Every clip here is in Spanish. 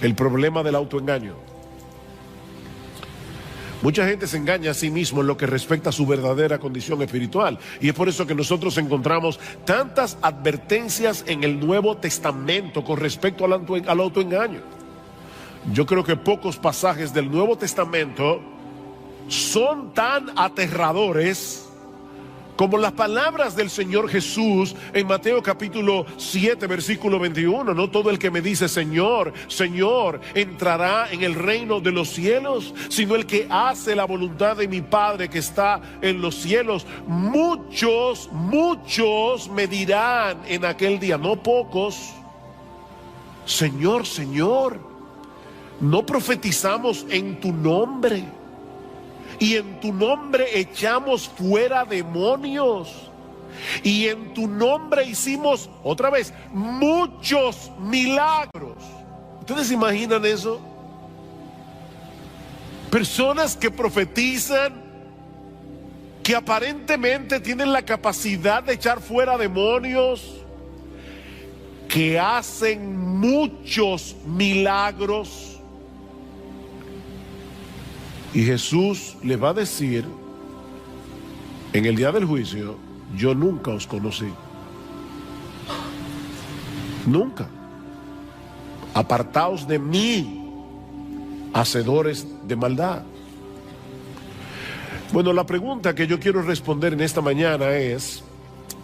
el problema del autoengaño. Mucha gente se engaña a sí mismo en lo que respecta a su verdadera condición espiritual. Y es por eso que nosotros encontramos tantas advertencias en el Nuevo Testamento con respecto al autoengaño. Yo creo que pocos pasajes del Nuevo Testamento son tan aterradores como las palabras del Señor Jesús en Mateo capítulo 7 versículo 21, no todo el que me dice Señor, Señor, entrará en el reino de los cielos, sino el que hace la voluntad de mi Padre que está en los cielos. Muchos me dirán en aquel día, no pocos, Señor, Señor, no profetizamos en tu nombre, y en tu nombre echamos fuera demonios, y en tu nombre hicimos, otra vez, muchos milagros. ¿Ustedes se imaginan eso? Personas que profetizan, que aparentemente tienen la capacidad de echar fuera demonios, que hacen muchos milagros. Y Jesús les va a decir en el día del juicio, yo nunca os conocí. Nunca. Apartaos de mí, hacedores de maldad. Bueno, la pregunta que yo quiero responder en esta mañana es,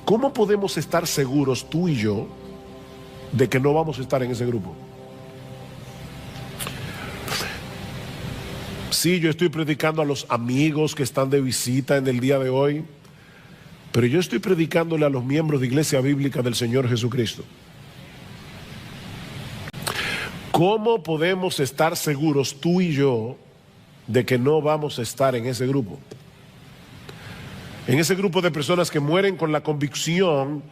¿cómo podemos estar seguros tú y yo de que no vamos a estar en ese grupo? Sí, yo estoy predicando a los amigos que están de visita en el día de hoy, pero yo estoy predicándole a los miembros de Iglesia Bíblica del Señor Jesucristo. ¿Cómo podemos estar seguros tú y yo de que no vamos a estar en ese grupo? En ese grupo de personas que mueren con la convicción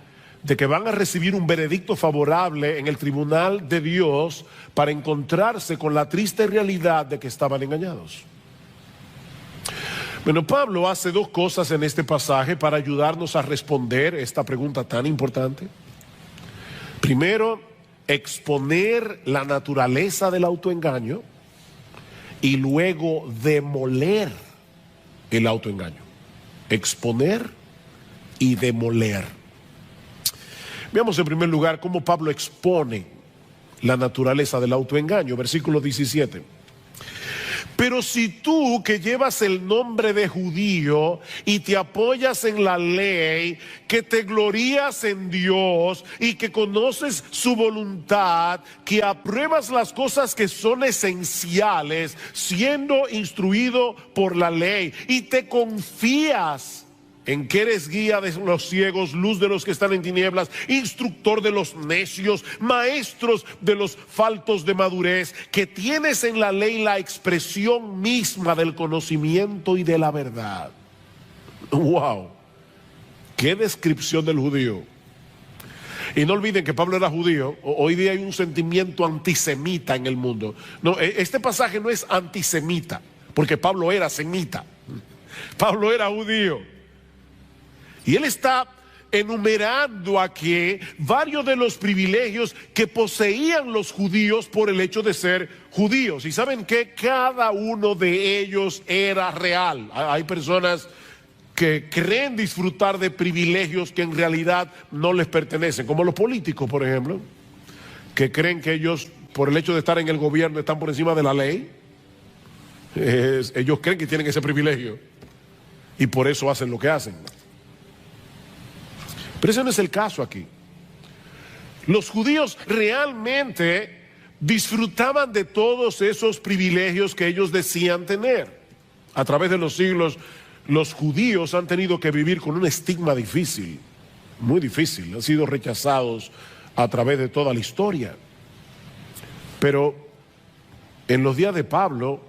de que van a recibir un veredicto favorable en el tribunal de Dios para encontrarse con la triste realidad de que estaban engañados. Bueno, Pablo hace dos cosas en este pasaje para ayudarnos a responder esta pregunta tan importante. Primero, exponer la naturaleza del autoengaño, y luego demoler el autoengaño. Exponer y demoler. Veamos en primer lugar cómo Pablo expone la naturaleza del autoengaño. Versículo 17. Pero si tú, que llevas el nombre de judío y te apoyas en la ley, que te glorías en Dios y que conoces su voluntad, que apruebas las cosas que son esenciales, siendo instruido por la ley, y te confías en que eres guía de los ciegos, luz de los que están en tinieblas, instructor de los necios, maestros de los faltos de madurez, que tienes en la ley la expresión misma del conocimiento y de la verdad. ¡Wow! ¡Qué descripción del judío! Y no olviden que Pablo era judío. Hoy día hay un sentimiento antisemita en el mundo. No, este pasaje no es antisemita, porque Pablo era semita. Pablo era judío. Y él está enumerando aquí varios de los privilegios que poseían los judíos por el hecho de ser judíos. Y saben que cada uno de ellos era real. Hay personas que creen disfrutar de privilegios que en realidad no les pertenecen, como los políticos, por ejemplo, que creen que ellos, por el hecho de estar en el gobierno, están por encima de la ley. Ellos creen que tienen ese privilegio y por eso hacen lo que hacen. Pero ese no es el caso aquí. Los judíos realmente disfrutaban de todos esos privilegios que ellos decían tener. A través de los siglos, los judíos han tenido que vivir con un estigma difícil, muy difícil. Han sido rechazados a través de toda la historia. Pero en los días de Pablo,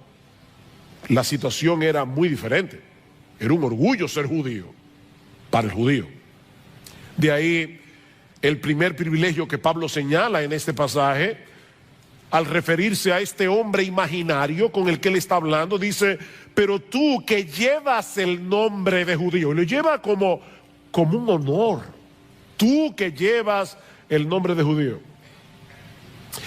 la situación era muy diferente. Era un orgullo ser judío para el judío. De ahí el primer privilegio que Pablo señala en este pasaje, al referirse a este hombre imaginario con el que él está hablando, dice, pero tú que llevas el nombre de judío, y lo lleva como un honor, tú que llevas el nombre de judío.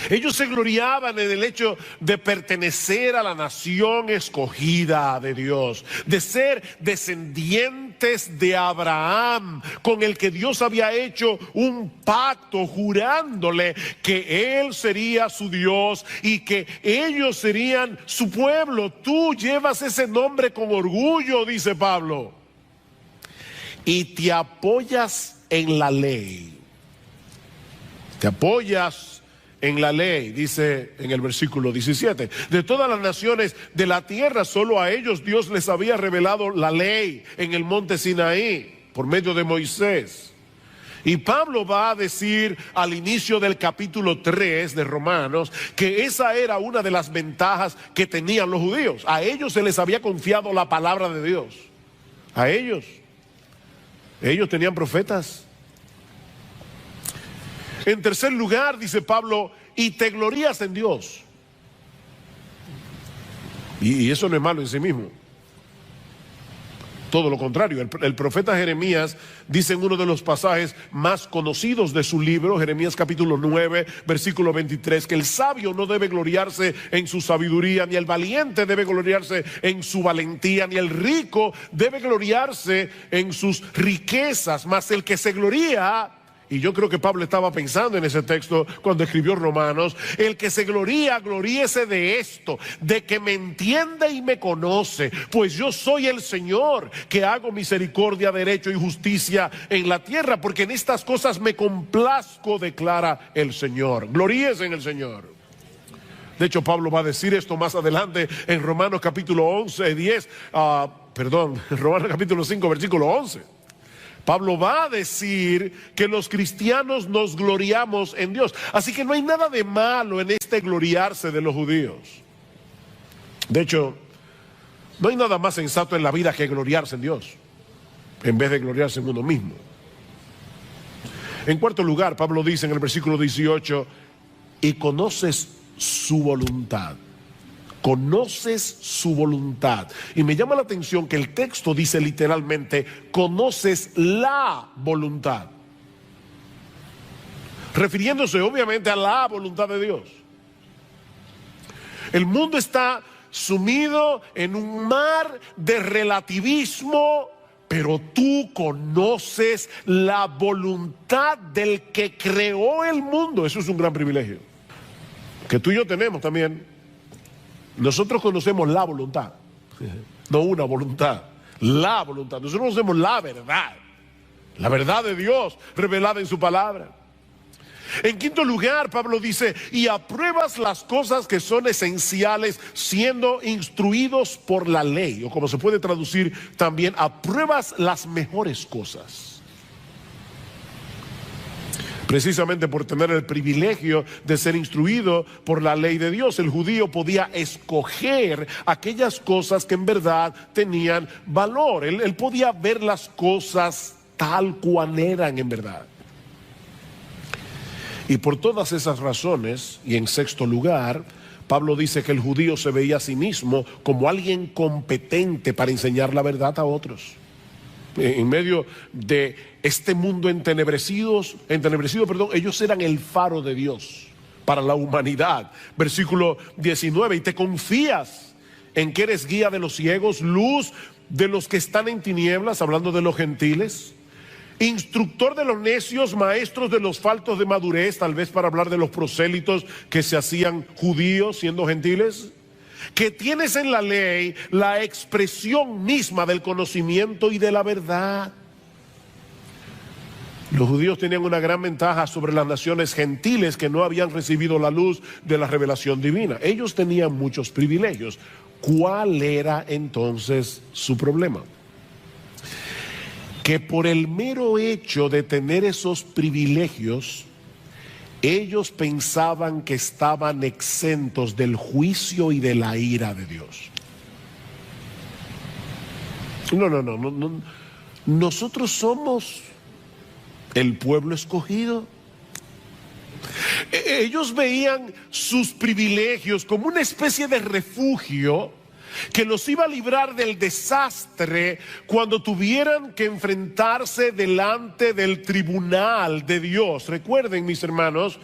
Ellos se gloriaban en el hecho de pertenecer a la nación escogida de Dios, de ser descendientes de Abraham, con el que Dios había hecho un pacto jurándole que Él sería su Dios y que ellos serían su pueblo. Tú llevas ese nombre con orgullo, dice Pablo, y te apoyas en la ley. Te apoyas en la ley, dice en el versículo 17. De todas las naciones de la tierra, solo a ellos Dios les había revelado la ley en el monte Sinaí, por medio de Moisés. Y Pablo va a decir al inicio del capítulo 3 de Romanos que esa era una de las ventajas que tenían los judíos. A ellos se les había confiado la palabra de Dios. A ellos tenían profetas. En tercer lugar, dice Pablo, y te glorías en Dios. Y eso no es malo en sí mismo. Todo lo contrario, el profeta Jeremías dice en uno de los pasajes más conocidos de su libro, Jeremías capítulo 9, versículo 23, que el sabio no debe gloriarse en su sabiduría, ni el valiente debe gloriarse en su valentía, ni el rico debe gloriarse en sus riquezas, mas el que se gloría. Y yo creo que Pablo estaba pensando en ese texto cuando escribió Romanos. El que se gloría, gloríese de esto, de que me entiende y me conoce, pues yo soy el Señor, que hago misericordia, derecho y justicia en la tierra, porque en estas cosas me complazco, declara el Señor. Gloríese en el Señor. De hecho, Pablo va a decir esto más adelante en Romanos capítulo 11, 10, Romanos capítulo 5, versículo 11. Pablo va a decir que los cristianos nos gloriamos en Dios. Así que no hay nada de malo en este gloriarse de los judíos. De hecho, no hay nada más sensato en la vida que gloriarse en Dios, en vez de gloriarse en uno mismo. En cuarto lugar, Pablo dice en el versículo 18, y conoces su voluntad. Conoces su voluntad. Y me llama la atención que el texto dice literalmente, conoces la voluntad, refiriéndose obviamente a la voluntad de Dios. El mundo está sumido en un mar de relativismo, pero tú conoces la voluntad del que creó el mundo. Eso es un gran privilegio que tú y yo tenemos también. Nosotros conocemos la voluntad, no una voluntad, la voluntad. Nosotros conocemos la verdad de Dios revelada en su palabra. En quinto lugar, Pablo dice, y apruebas las cosas que son esenciales siendo instruidos por la ley, o como se puede traducir también, apruebas las mejores cosas. Precisamente por tener el privilegio de ser instruido por la ley de Dios, el judío podía escoger aquellas cosas que en verdad tenían valor. Él podía ver las cosas tal cual eran en verdad. Y por todas esas razones, y en sexto lugar, Pablo dice que el judío se veía a sí mismo como alguien competente para enseñar la verdad a otros. En medio de este mundo entenebrecido, ellos eran el faro de Dios para la humanidad. Versículo 19, y te confías en que eres guía de los ciegos, luz de los que están en tinieblas, hablando de los gentiles, instructor de los necios, maestros de los faltos de madurez, tal vez para hablar de los prosélitos que se hacían judíos siendo gentiles, que tienes en la ley la expresión misma del conocimiento y de la verdad. Los judíos tenían una gran ventaja sobre las naciones gentiles que no habían recibido la luz de la revelación divina. Ellos tenían muchos privilegios. ¿Cuál era entonces su problema? Que por el mero hecho de tener esos privilegios, ellos pensaban que estaban exentos del juicio y de la ira de Dios. No. Nosotros somos el pueblo escogido. Ellos veían sus privilegios como una especie de refugio que los iba a librar del desastre cuando tuvieran que enfrentarse delante del tribunal de Dios. Recuerden, mis hermanos,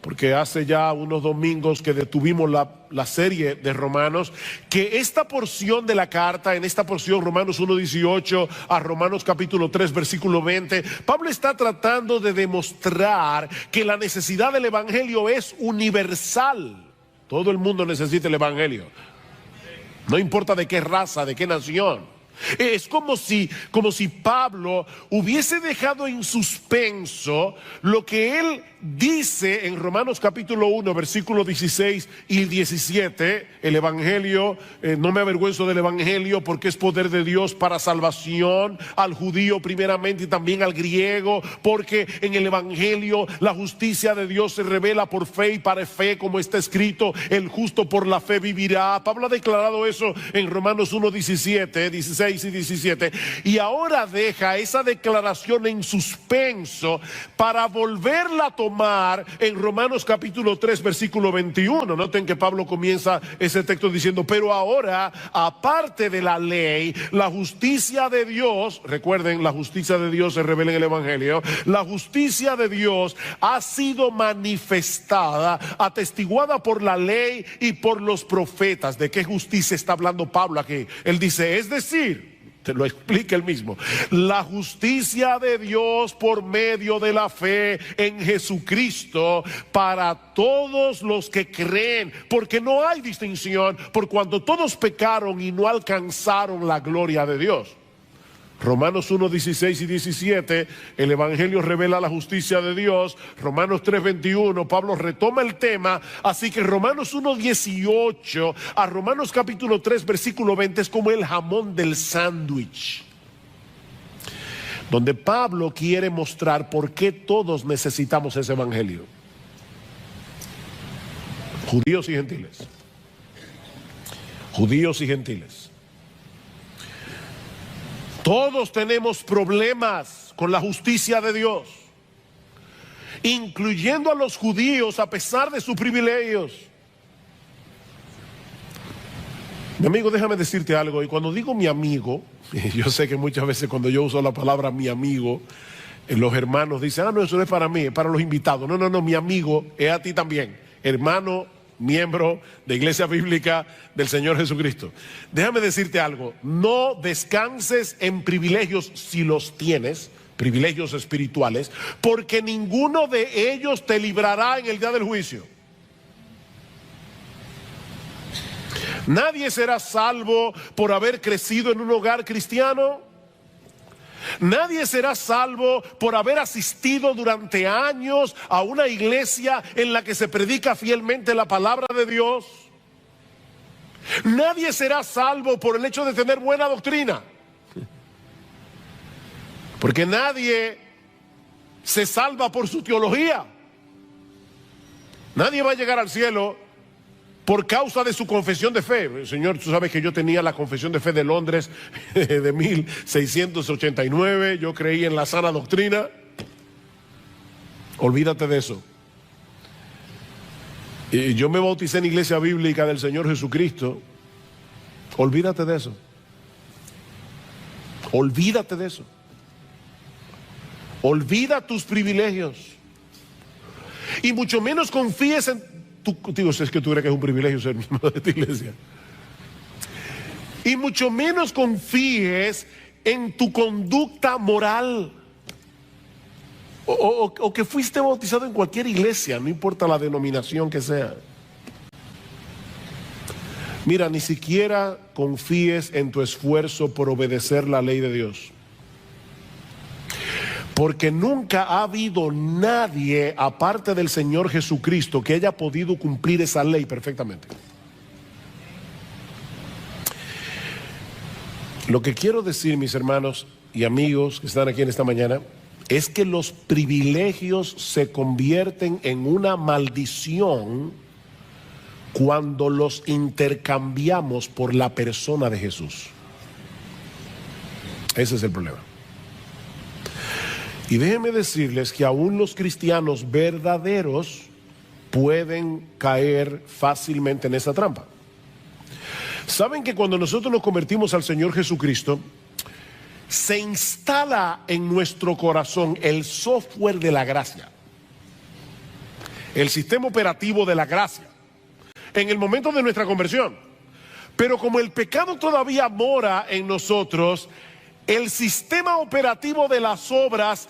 porque hace ya unos domingos que detuvimos la serie de Romanos, que esta porción de la carta, en esta porción Romanos 1:18 a Romanos capítulo 3 versículo 20, Pablo está tratando de demostrar que la necesidad del evangelio es universal. Todo el mundo necesita el evangelio, no importa de qué raza, de qué nación. Es como si Pablo hubiese dejado en suspenso lo que él dice en Romanos capítulo 1 versículos 16 y 17. El evangelio, no me avergüenzo del evangelio, porque es poder de Dios para salvación al judío primeramente y también al griego, porque en el evangelio la justicia de Dios se revela por fe y para fe, como está escrito: el justo por la fe vivirá. Pablo ha declarado eso en Romanos 1, 16 y 17, y ahora deja esa declaración en suspenso para volverla a tomar en Romanos capítulo 3 versículo 21. Noten que Pablo comienza ese texto diciendo: pero ahora, aparte de la ley, la justicia de Dios, recuerden, la justicia de Dios se revela en el evangelio, la justicia de Dios ha sido manifestada, atestiguada por la ley y por los profetas. ¿De qué justicia está hablando Pablo aquí? Él dice, es decir, te lo explica él mismo, la justicia de Dios por medio de la fe en Jesucristo para todos los que creen, porque no hay distinción, por cuanto todos pecaron y no alcanzaron la gloria de Dios. Romanos 1, 16 y 17, el evangelio revela la justicia de Dios. Romanos 3, 21, Pablo retoma el tema. Así que Romanos 1, 18 a Romanos capítulo 3 versículo 20 es como el jamón del sándwich, donde Pablo quiere mostrar por qué todos necesitamos ese evangelio, judíos y gentiles. Judíos y gentiles. Todos tenemos problemas con la justicia de Dios, incluyendo a los judíos, a pesar de sus privilegios. Mi amigo, déjame decirte algo, y cuando digo mi amigo, yo sé que muchas veces cuando yo uso la palabra mi amigo, los hermanos dicen, no, eso no es para mí, es para los invitados. No, mi amigo es a ti también, hermano, miembro de Iglesia Bíblica del Señor Jesucristo. Déjame decirte algo: no descanses en privilegios si los tienes, privilegios espirituales, porque ninguno de ellos te librará en el día del juicio. Nadie será salvo por haber crecido en un hogar cristiano. Nadie será salvo por haber asistido durante años a una iglesia en la que se predica fielmente la palabra de Dios. Nadie será salvo por el hecho de tener buena doctrina, porque nadie se salva por su teología. Nadie va a llegar al cielo por causa de su confesión de fe. Señor, tú sabes que yo tenía la confesión de fe de Londres de 1689, yo creí en la sana doctrina. Olvídate de eso. Y yo me bauticé en Iglesia Bíblica del Señor Jesucristo. Olvídate de eso. Olvídate de eso. Olvida tus privilegios. Y mucho menos confíes en... Digo, es que tú crees que es un privilegio ser miembro de esta iglesia. Y mucho menos confíes en tu conducta moral. O que fuiste bautizado en cualquier iglesia, no importa la denominación que sea. Mira, ni siquiera confíes en tu esfuerzo por obedecer la ley de Dios, porque nunca ha habido nadie aparte del Señor Jesucristo que haya podido cumplir esa ley perfectamente. Lo que quiero decir, mis hermanos y amigos que están aquí en esta mañana, es que los privilegios se convierten en una maldición cuando los intercambiamos por la persona de Jesús. Ese es el problema. Y déjenme decirles que aún los cristianos verdaderos pueden caer fácilmente en esa trampa. Saben que cuando nosotros nos convertimos al Señor Jesucristo, se instala en nuestro corazón el software de la gracia. el sistema operativo de la gracia, en el momento de nuestra conversión. Pero como el pecado todavía mora en nosotros, el sistema operativo de las obras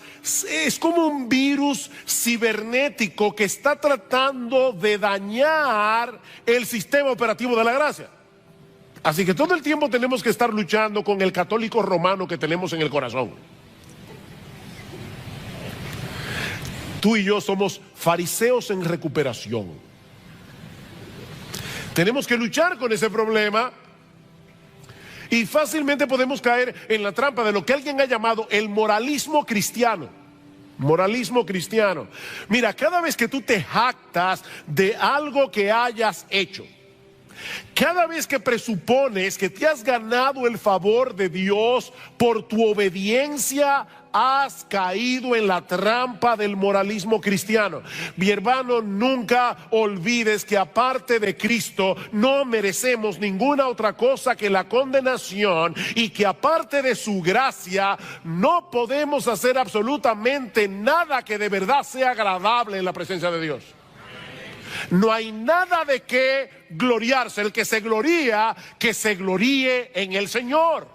es como un virus cibernético que está tratando de dañar el sistema operativo de la gracia. Así que todo el tiempo tenemos que estar luchando con el católico romano que tenemos en el corazón. Tú y yo somos fariseos en recuperación. Tenemos que luchar con ese problema y fácilmente podemos caer en la trampa de lo que alguien ha llamado el moralismo cristiano. Moralismo cristiano. Mira, cada vez que tú te jactas de algo que hayas hecho, cada vez que presupones que te has ganado el favor de Dios por tu obediencia, has caído en la trampa del moralismo cristiano. Mi hermano, nunca olvides que aparte de Cristo no merecemos ninguna otra cosa que la condenación, y que aparte de su gracia no podemos hacer absolutamente nada que de verdad sea agradable en la presencia de Dios. No hay nada de qué gloriarse. El que se gloría, que se gloríe en el Señor.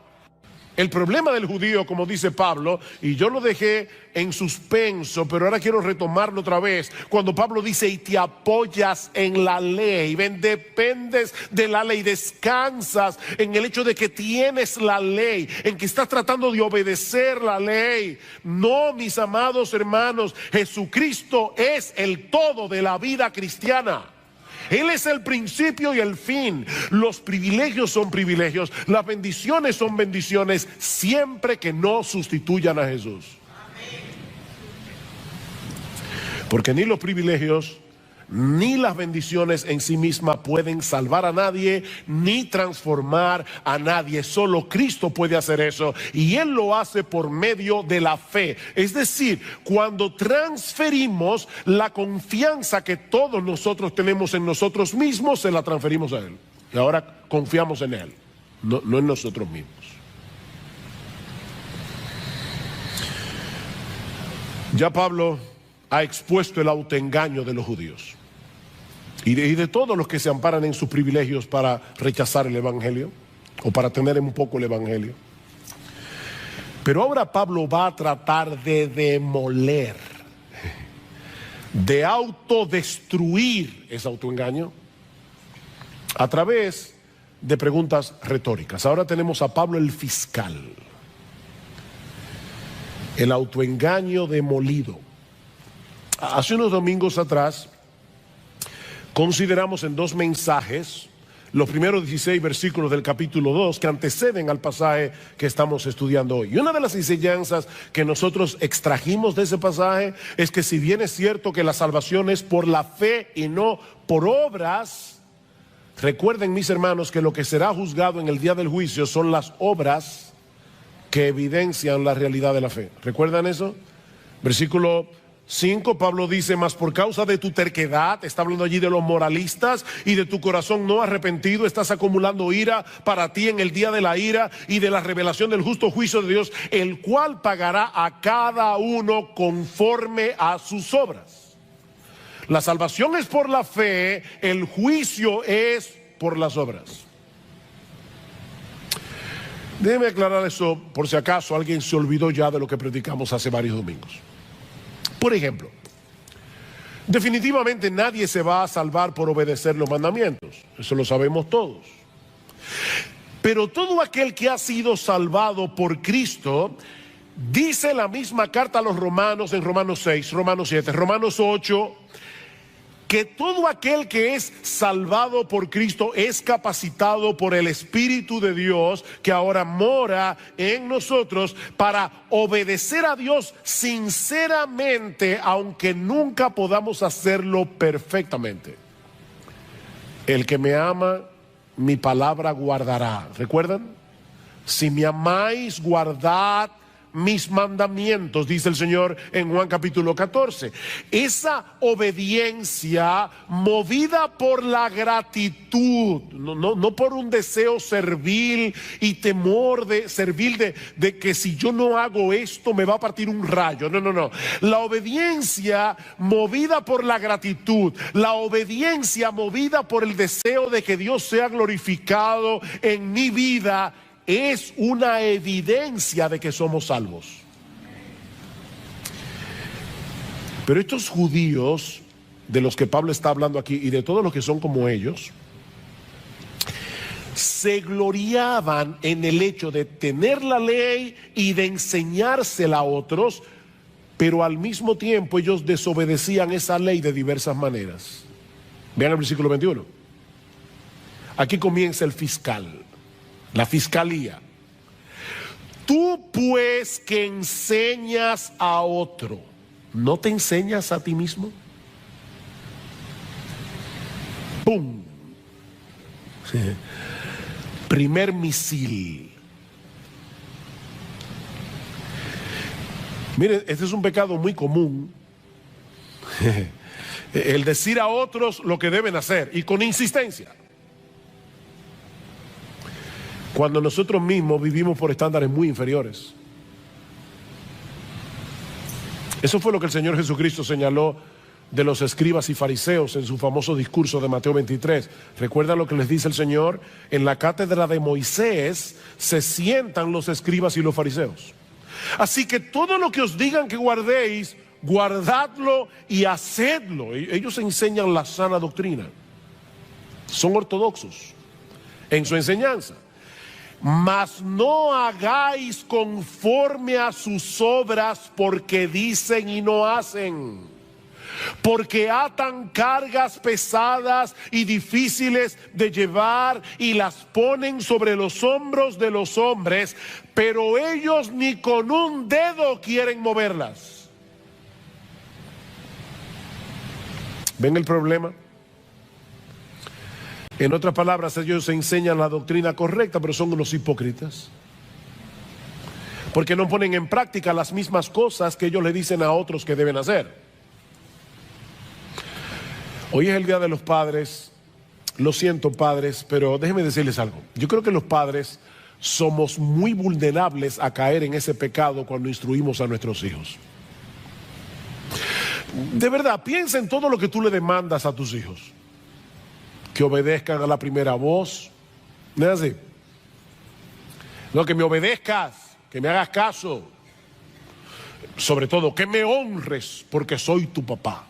El problema del judío, como dice Pablo, y yo lo dejé en suspenso, pero ahora quiero retomarlo otra vez, cuando Pablo dice: y te apoyas en la ley, ven, dependes de la ley, descansas en el hecho de que tienes la ley, en que estás tratando de obedecer la ley. No, mis amados hermanos, Jesucristo es el todo de la vida cristiana. Él es el principio y el fin. Los privilegios son privilegios, las bendiciones son bendiciones, siempre que no sustituyan a Jesús. Porque ni los privilegios ni las bendiciones en sí mismas pueden salvar a nadie ni transformar a nadie. Solo Cristo puede hacer eso, y Él lo hace por medio de la fe. Es decir, cuando transferimos la confianza que todos nosotros tenemos en nosotros mismos, se la transferimos a Él. Y ahora confiamos en Él, no en nosotros mismos. Ya Pablo ha expuesto el autoengaño de los judíos y de todos los que se amparan en sus privilegios para rechazar el evangelio o para tener un poco el evangelio. Pero ahora Pablo va a tratar de demoler, de autodestruir ese autoengaño a través de preguntas retóricas. Ahora tenemos a Pablo el fiscal. El autoengaño demolido. Hace unos domingos atrás consideramos en dos mensajes los primeros 16 versículos del capítulo 2 que anteceden al pasaje que estamos estudiando hoy. Y una de las enseñanzas que nosotros extrajimos de ese pasaje es que, si bien es cierto que la salvación es por la fe y no por obras, recuerden, mis hermanos, que lo que será juzgado en el día del juicio son las obras que evidencian la realidad de la fe. ¿Recuerdan eso? Versículo 5, Pablo dice: mas por causa de tu terquedad, está hablando allí de los moralistas, y de tu corazón no arrepentido, estás acumulando ira para ti en el día de la ira y de la revelación del justo juicio de Dios, el cual pagará a cada uno conforme a sus obras. La salvación es por la fe, el juicio es por las obras. Déjeme aclarar eso por si acaso alguien se olvidó ya de lo que predicamos hace varios domingos. Por ejemplo, definitivamente nadie se va a salvar por obedecer los mandamientos. Eso lo sabemos todos. Pero todo aquel que ha sido salvado por Cristo, dice la misma carta a los romanos en Romanos 6, Romanos 7, Romanos 8, que todo aquel que es salvado por Cristo es capacitado por el Espíritu de Dios que ahora mora en nosotros para obedecer a Dios sinceramente, aunque nunca podamos hacerlo perfectamente. El que me ama, mi palabra guardará. ¿Recuerdan? Si me amáis, guardad mis mandamientos, dice el Señor en Juan capítulo 14. Esa obediencia movida por la gratitud, no por un deseo servil y temor de que si yo no hago esto me va a partir un rayo. No. La obediencia movida por la gratitud, la obediencia movida por el deseo de que Dios sea glorificado en mi vida, es una evidencia de que somos salvos. Pero estos judíos de los que Pablo está hablando aquí y de todos los que son como ellos, se gloriaban en el hecho de tener la ley y de enseñársela a otros, pero al mismo tiempo ellos desobedecían esa ley de diversas maneras. Vean el versículo 21. Aquí comienza el fiscal. La fiscalía. Tú pues que enseñas a otro, ¿no te enseñas a ti mismo? ¡Pum! Sí. Primer misil. Miren, este es un pecado muy común. El decir a otros lo que deben hacer y con insistencia. Cuando nosotros mismos vivimos por estándares muy inferiores. Eso fue lo que el Señor Jesucristo señaló de los escribas y fariseos en su famoso discurso de Mateo 23. ¿Recuerdan lo que les dice el Señor? En la cátedra de Moisés se sientan los escribas y los fariseos. Así que todo lo que os digan que guardéis, guardadlo y hacedlo. Ellos enseñan la sana doctrina. Son ortodoxos en su enseñanza. Mas no hagáis conforme a sus obras, porque dicen y no hacen. Porque atan cargas pesadas y difíciles de llevar y las ponen sobre los hombros de los hombres, pero ellos ni con un dedo quieren moverlas. ¿Ven el problema? En otras palabras, ellos enseñan la doctrina correcta, pero son unos hipócritas. Porque no ponen en práctica las mismas cosas que ellos le dicen a otros que deben hacer. Hoy es el Día de los Padres. Lo siento, padres, pero déjenme decirles algo. Yo creo que los padres somos muy vulnerables a caer en ese pecado cuando instruimos a nuestros hijos. De verdad, piensa en todo lo que tú le demandas a tus hijos. Que obedezcan a la primera voz. ¿No es así? No, que me obedezcas, que me hagas caso. Sobre todo, que me honres porque soy tu papá.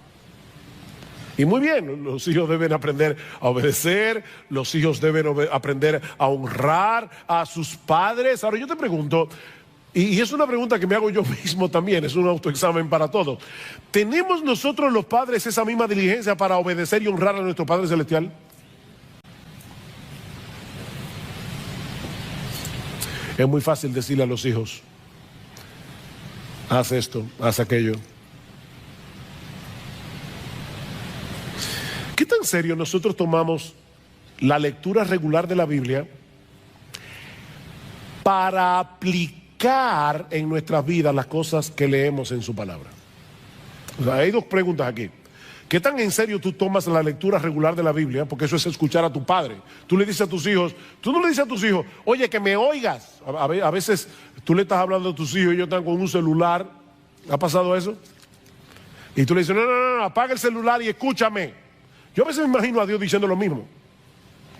Y muy bien, los hijos deben aprender a obedecer, los hijos deben aprender a honrar a sus padres. Ahora yo te pregunto, y es una pregunta que me hago yo mismo también, es un autoexamen para todos. ¿Tenemos nosotros los padres esa misma diligencia para obedecer y honrar a nuestro Padre Celestial? Es muy fácil decirle a los hijos, haz esto, haz aquello. ¿Qué tan serio nosotros tomamos la lectura regular de la Biblia para aplicar en nuestras vidas las cosas que leemos en su palabra? O sea, hay dos preguntas aquí. ¿Qué tan en serio tú tomas la lectura regular de la Biblia? Porque eso es escuchar a tu padre. Tú le dices a tus hijos, tú no le dices a tus hijos, oye, que me oigas. A veces tú le estás hablando a tus hijos y ellos están con un celular. ¿Ha pasado eso? Y tú le dices, no, apaga el celular y escúchame. Yo a veces me imagino a Dios diciendo lo mismo.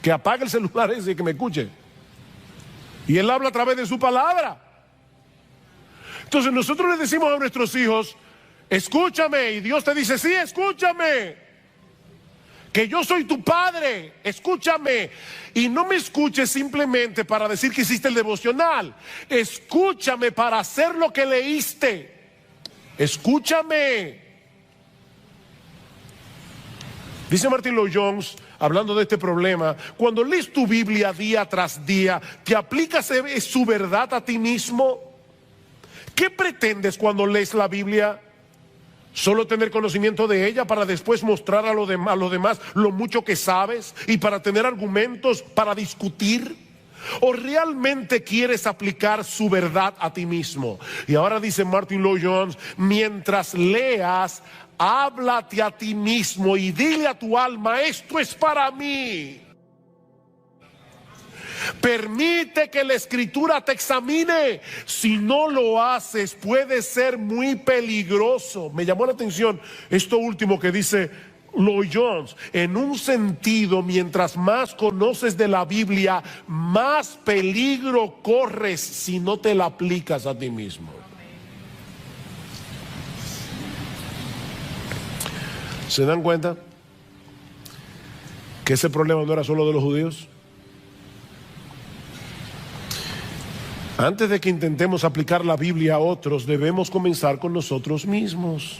Que apague el celular ese y que me escuche. Y Él habla a través de su palabra. Entonces nosotros le decimos a nuestros hijos, escúchame, y Dios te dice, sí, escúchame, que yo soy tu padre, escúchame, y no me escuches simplemente para decir que hiciste el devocional, escúchame para hacer lo que leíste, escúchame. Dice Martin Lloyd-Jones, hablando de este problema, cuando lees tu Biblia día tras día, ¿te aplicas su verdad a ti mismo? ¿Qué pretendes cuando lees la Biblia? ¿Solo tener conocimiento de ella para después mostrar a los demás lo mucho que sabes y para tener argumentos para discutir? ¿O realmente quieres aplicar su verdad a ti mismo? Y ahora dice Martin Lloyd-Jones, mientras leas, háblate a ti mismo y dile a tu alma, esto es para mí. Permite que la escritura te examine. Si no lo haces, puede ser muy peligroso. Me llamó la atención esto último que dice Lloyd-Jones. En un sentido, mientras más conoces de la Biblia, más peligro corres si no te la aplicas a ti mismo. ¿Se dan cuenta que ese problema no era solo de los judíos? Antes de que intentemos aplicar la Biblia a otros, debemos comenzar con nosotros mismos.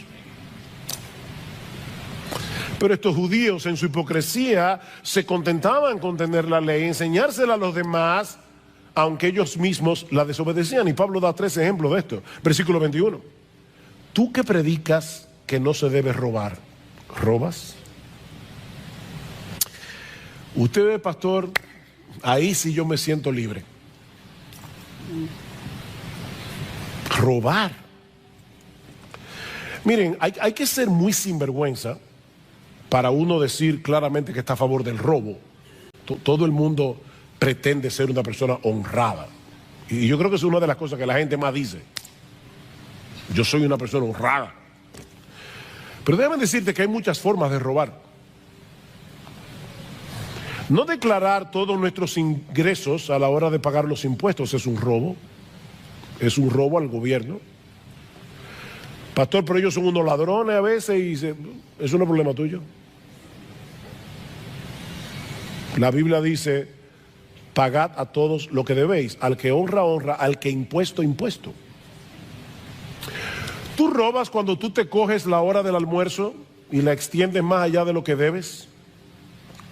Pero estos judíos en su hipocresía se contentaban con tener la ley, enseñársela a los demás, aunque ellos mismos la desobedecían. Y Pablo da 3 ejemplos de esto. Versículo 21. Tú que predicas que no se debe robar, ¿robas? Usted ve, pastor, ahí sí yo me siento libre. Robar. Miren, hay que ser muy sinvergüenza para uno decir claramente que está a favor del robo. Todo el mundo pretende ser una persona honrada. Y yo creo que es una de las cosas que la gente más dice. Yo soy una persona honrada. Pero déjame decirte que hay muchas formas de robar. No declarar todos nuestros ingresos a la hora de pagar los impuestos es un robo. Es un robo al gobierno. Pastor, pero ellos son unos ladrones a veces y eso no es problema tuyo. La Biblia dice, pagad a todos lo que debéis. Al que honra, honra. Al que impuesto, impuesto. Tú robas cuando tú te coges la hora del almuerzo y la extiendes más allá de lo que debes.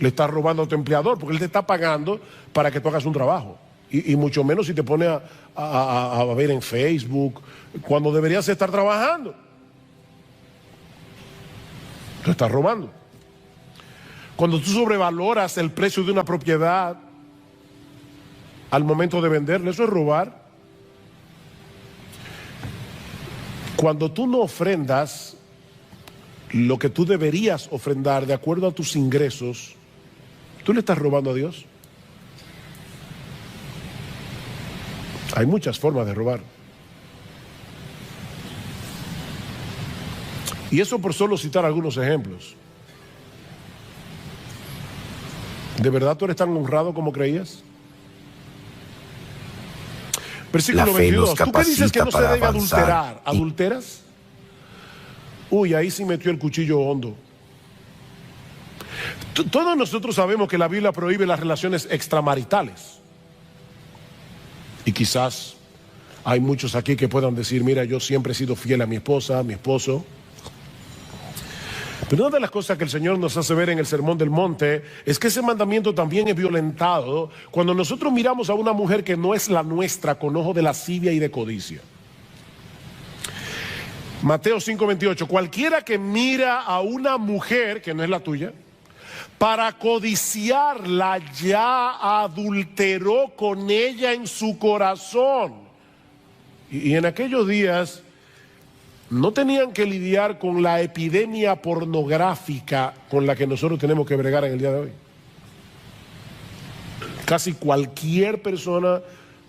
Le estás robando a tu empleador porque él te está pagando para que tú hagas un trabajo. Y mucho menos si te pones a ver en Facebook cuando deberías estar trabajando. Tú estás robando. Cuando tú sobrevaloras el precio de una propiedad al momento de venderla, eso es robar. Cuando tú no ofrendas lo que tú deberías ofrendar de acuerdo a tus ingresos, ¿tú le estás robando a Dios? Hay muchas formas de robar. Y eso por solo citar algunos ejemplos. ¿De verdad tú eres tan honrado como creías? Versículo 22. ¿Tú qué dices que no se debe adulterar? ¿Adulteras? Uy, ahí sí metió el cuchillo hondo. Todos nosotros sabemos que la Biblia prohíbe las relaciones extramaritales. Y quizás hay muchos aquí que puedan decir, mira, yo siempre he sido fiel a mi esposa, a mi esposo. Pero una de las cosas que el Señor nos hace ver en el Sermón del Monte es que ese mandamiento también es violentado cuando nosotros miramos a una mujer que no es la nuestra con ojo de lascivia y de codicia. Mateo 5:28, cualquiera que mira a una mujer que no es la tuya, para codiciarla ya adulteró con ella en su corazón. Y en aquellos días no tenían que lidiar con la epidemia pornográfica con la que nosotros tenemos que bregar en el día de hoy. Casi cualquier persona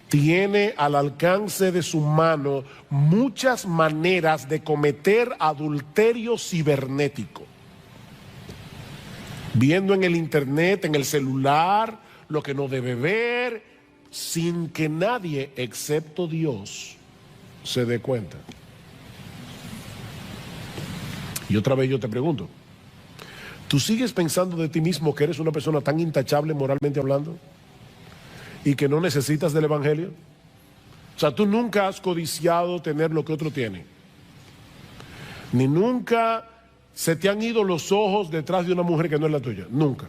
tiene al alcance de su mano muchas maneras de cometer adulterio cibernético. Viendo en el internet, en el celular, lo que no debe ver, sin que nadie, excepto Dios, se dé cuenta. Y otra vez yo te pregunto, ¿tú sigues pensando de ti mismo que eres una persona tan intachable moralmente hablando? ¿Y que no necesitas del evangelio? O sea, tú nunca has codiciado tener lo que otro tiene. Ni nunca se te han ido los ojos detrás de una mujer que no es la tuya. Nunca.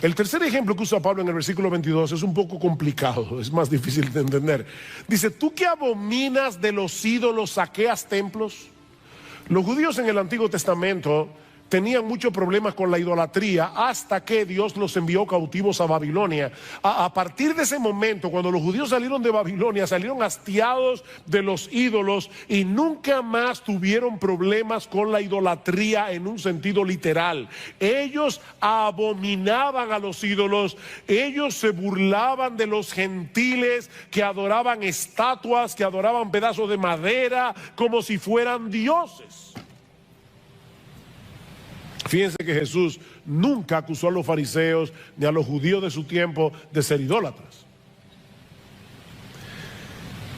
El tercer ejemplo que usa Pablo en el versículo 22 es un poco complicado, es más difícil de entender. Dice, ¿tú que abominas de los ídolos saqueas templos? Los judíos en el Antiguo Testamento tenían muchos problemas con la idolatría hasta que Dios los envió cautivos a Babilonia. A partir de ese momento, cuando los judíos salieron de Babilonia, salieron hastiados de los ídolos y nunca más tuvieron problemas con la idolatría en un sentido literal. Ellos abominaban a los ídolos, ellos se burlaban de los gentiles que adoraban estatuas, que adoraban pedazos de madera como si fueran dioses. Fíjense que Jesús nunca acusó a los fariseos ni a los judíos de su tiempo de ser idólatras.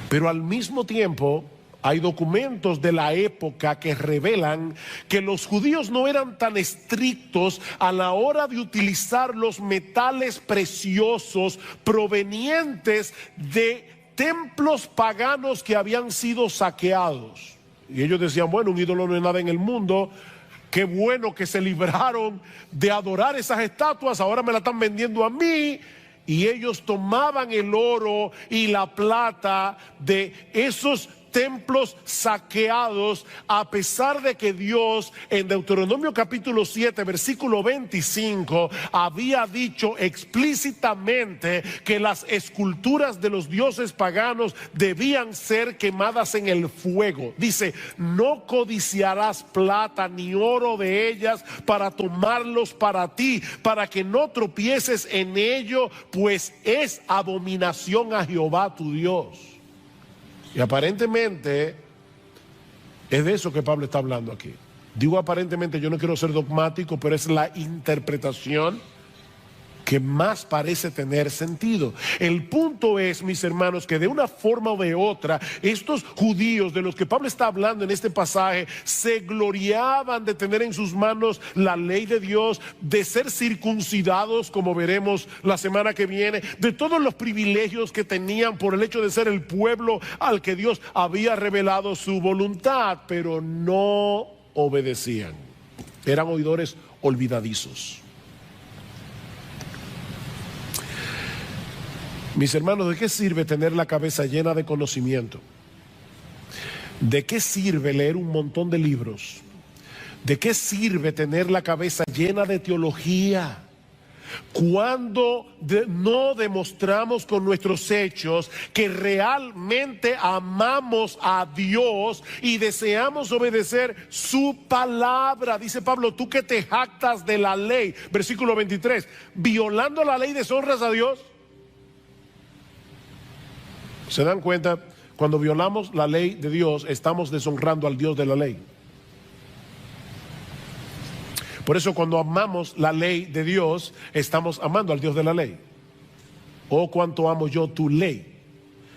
Pero al mismo tiempo hay documentos de la época que revelan que los judíos no eran tan estrictos a la hora de utilizar los metales preciosos provenientes de templos paganos que habían sido saqueados. Y ellos decían, bueno, un ídolo no es nada en el mundo. Qué bueno que se libraron de adorar esas estatuas, ahora me la están vendiendo a mí. Y ellos tomaban el oro y la plata de esos templos saqueados, a pesar de que Dios en Deuteronomio capítulo 7 versículo 25 había dicho explícitamente que las esculturas de los dioses paganos debían ser quemadas en el fuego. Dice, no codiciarás plata ni oro de ellas para tomarlos para ti, para que no tropieces en ello, pues es abominación a Jehová tu Dios. Y aparentemente es de eso que Pablo está hablando aquí. Digo aparentemente, yo no quiero ser dogmático, pero es la interpretación que más parece tener sentido. El punto es, mis hermanos, que de una forma o de otra, estos judíos de los que Pablo está hablando en este pasaje, se gloriaban de tener en sus manos la ley de Dios, de ser circuncidados, como veremos la semana que viene, de todos los privilegios que tenían por el hecho de ser el pueblo al que Dios había revelado su voluntad, pero no obedecían. Eran oidores olvidadizos. Mis hermanos, ¿de qué sirve tener la cabeza llena de conocimiento? ¿De qué sirve leer un montón de libros? ¿De qué sirve tener la cabeza llena de teología cuando no demostramos con nuestros hechos que realmente amamos a Dios y deseamos obedecer su palabra? Dice Pablo, tú que te jactas de la ley, versículo 23, violando la ley deshonras a Dios. ¿Se dan cuenta? Cuando violamos la ley de Dios, estamos deshonrando al Dios de la ley. Por eso cuando amamos la ley de Dios, estamos amando al Dios de la ley. Oh, cuánto amo yo tu ley.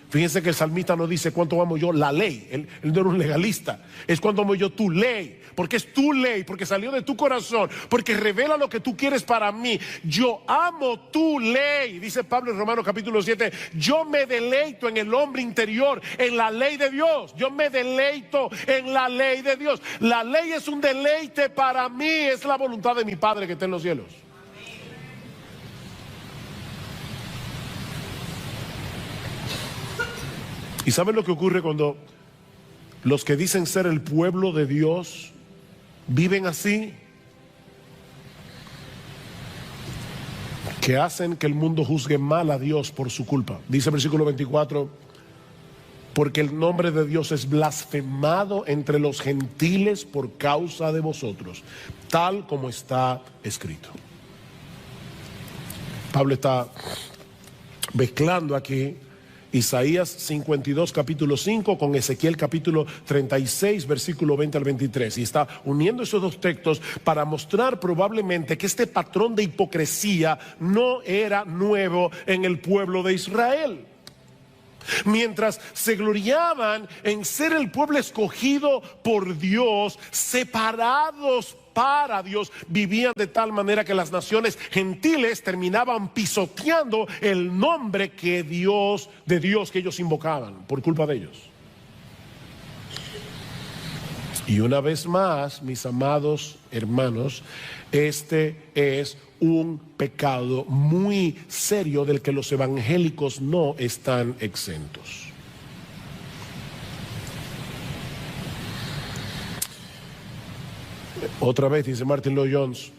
Fíjense que el salmista no dice cuánto amo yo la ley. Él no era un legalista. Es cuánto amo yo tu ley. Porque es tu ley, porque salió de tu corazón, porque revela lo que tú quieres para mí. Yo amo tu ley, dice Pablo en Romanos capítulo 7. Yo me deleito en el hombre interior, en la ley de Dios. Yo me deleito en la ley de Dios. La ley es un deleite para mí, es la voluntad de mi Padre que está en los cielos. ¿Y saben lo que ocurre cuando los que dicen ser el pueblo de Dios viven así? Que hacen que el mundo juzgue mal a Dios por su culpa. Dice el versículo 24, porque el nombre de Dios es blasfemado entre los gentiles por causa de vosotros, tal como está escrito. Pablo está mezclando aquí Isaías 52 capítulo 5 con Ezequiel capítulo 36 versículo 20 al 23, y está uniendo esos dos textos para mostrar probablemente que este patrón de hipocresía no era nuevo en el pueblo de Israel. Mientras se gloriaban en ser el pueblo escogido por Dios, separados para Dios, vivían de tal manera que las naciones gentiles terminaban pisoteando el nombre de Dios que ellos invocaban por culpa de ellos. Y una vez más, mis amados hermanos, este es un pecado muy serio del que los evangélicos no están exentos. Otra vez dice Martin Lloyd Jones,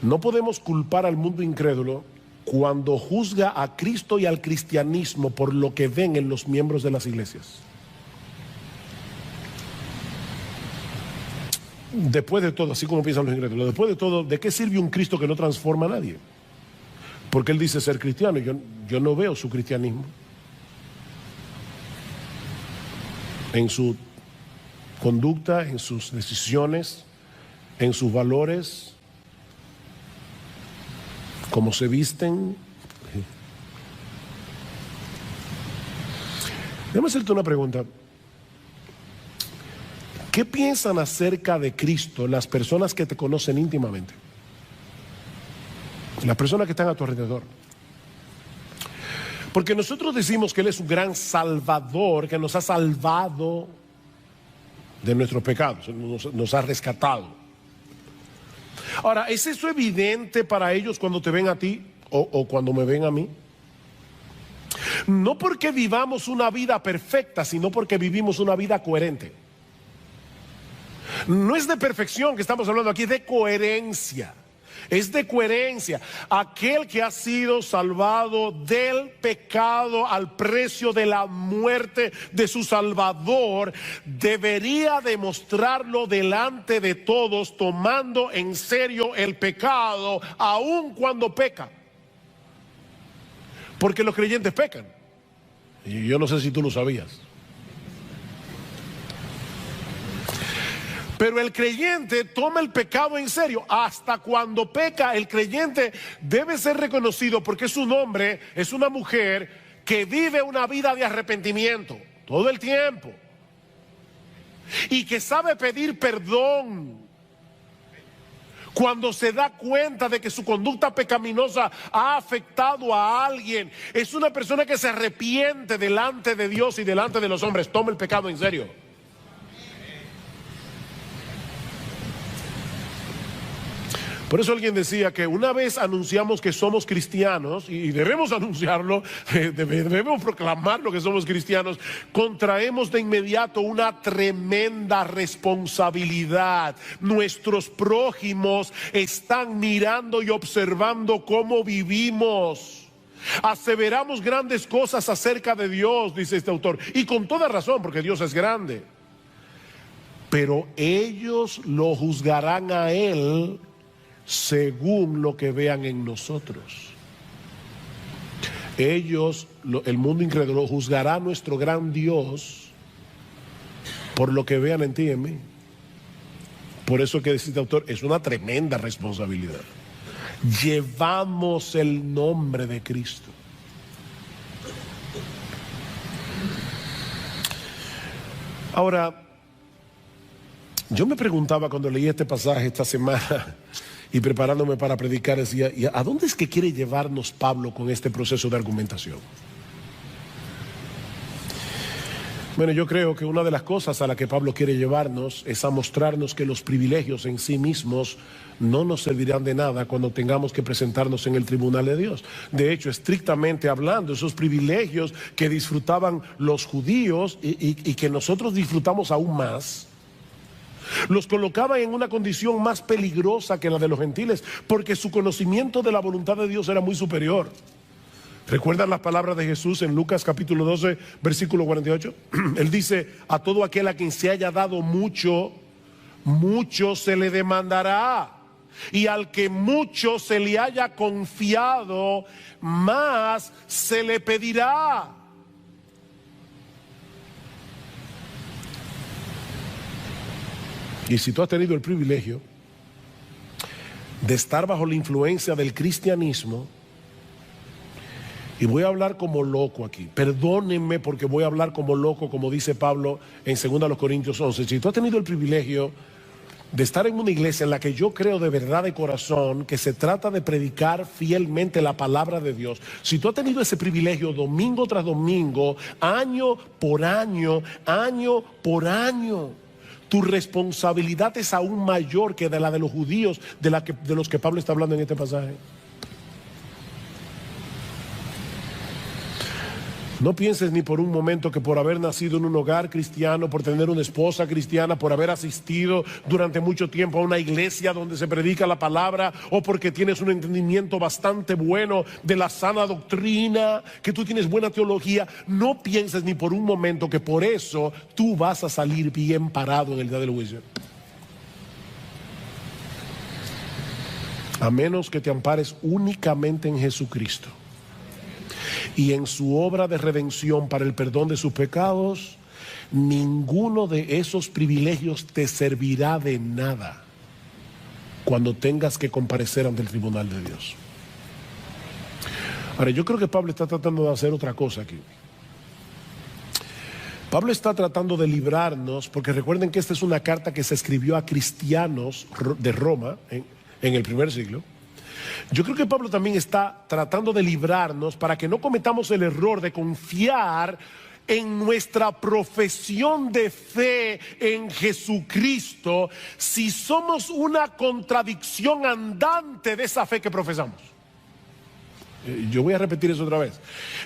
no podemos culpar al mundo incrédulo cuando juzga a Cristo y al cristianismo por lo que ven en los miembros de las iglesias. Después de todo, así como piensan los incrédulos, después de todo, ¿de qué sirve un Cristo que no transforma a nadie? Porque él dice ser cristiano y yo no veo su cristianismo en su conducta, en sus decisiones, en sus valores, cómo se visten. Déjame hacerte una pregunta. ¿Qué piensan acerca de Cristo las personas que te conocen íntimamente? Las personas que están a tu alrededor. Porque nosotros decimos que Él es un gran salvador, que nos ha salvado de nuestros pecados, nos ha rescatado. Ahora, ¿es eso evidente para ellos cuando te ven a ti o cuando me ven a mí? No porque vivamos una vida perfecta, sino porque vivimos una vida coherente. No es de perfección que estamos hablando aquí, es de coherencia. Es de coherencia. Aquel que ha sido salvado del pecado al precio de la muerte de su Salvador debería demostrarlo delante de todos, tomando en serio el pecado aun cuando peca. Porque los creyentes pecan. Y yo no sé si tú lo sabías. Pero el creyente toma el pecado en serio. Hasta cuando peca, el creyente debe ser reconocido porque es un hombre, es una mujer que vive una vida de arrepentimiento todo el tiempo. Y que sabe pedir perdón cuando se da cuenta de que su conducta pecaminosa ha afectado a alguien. Es una persona que se arrepiente delante de Dios y delante de los hombres. Toma el pecado en serio. Por eso alguien decía que una vez anunciamos que somos cristianos, y debemos anunciarlo, debemos proclamar lo que somos cristianos, contraemos de inmediato una tremenda responsabilidad. Nuestros prójimos están mirando y observando cómo vivimos. Aseveramos grandes cosas acerca de Dios, dice este autor, y con toda razón, porque Dios es grande. Pero ellos lo juzgarán a Él según lo que vean en nosotros. Ellos, el mundo incrédulo, juzgará a nuestro gran Dios por lo que vean en ti y en mí. Por eso que dice este autor, es una tremenda responsabilidad. Llevamos el nombre de Cristo. Ahora, yo me preguntaba cuando leí este pasaje esta semana y preparándome para predicar, decía, ¿y a dónde es que quiere llevarnos Pablo con este proceso de argumentación? Bueno, yo creo que una de las cosas a la que Pablo quiere llevarnos es a mostrarnos que los privilegios en sí mismos no nos servirán de nada cuando tengamos que presentarnos en el tribunal de Dios. De hecho, estrictamente hablando, esos privilegios que disfrutaban los judíos y que nosotros disfrutamos aún más, los colocaba en una condición más peligrosa que la de los gentiles, porque su conocimiento de la voluntad de Dios era muy superior. ¿Recuerdan las palabras de Jesús en Lucas capítulo 12, versículo 48? Él dice, a todo aquel a quien se haya dado mucho, mucho se le demandará. Y al que mucho se le haya confiado, más se le pedirá. Y si tú has tenido el privilegio de estar bajo la influencia del cristianismo, y voy a hablar como loco aquí, perdónenme porque voy a hablar como loco, como dice Pablo en 2 Corintios 11, si tú has tenido el privilegio de estar en una iglesia en la que yo creo de verdad de corazón que se trata de predicar fielmente la palabra de Dios, si tú has tenido ese privilegio domingo tras domingo, año por año, año por año, tu responsabilidad es aún mayor que de la de los judíos de los que Pablo está hablando en este pasaje. No pienses ni por un momento que por haber nacido en un hogar cristiano, por tener una esposa cristiana, por haber asistido durante mucho tiempo a una iglesia donde se predica la palabra, o porque tienes un entendimiento bastante bueno de la sana doctrina, que tú tienes buena teología, no pienses ni por un momento que por eso tú vas a salir bien parado en el día del juicio. A menos que te ampares únicamente en Jesucristo y en su obra de redención para el perdón de sus pecados, ninguno de esos privilegios te servirá de nada cuando tengas que comparecer ante el tribunal de Dios. Ahora, yo creo que Pablo está tratando de hacer otra cosa aquí. Pablo está tratando de librarnos, porque recuerden que esta es una carta que se escribió a cristianos de Roma en el primer siglo. Yo creo que Pablo también está tratando de librarnos para que no cometamos el error de confiar en nuestra profesión de fe en Jesucristo si somos una contradicción andante de esa fe que profesamos. Yo voy a repetir eso otra vez.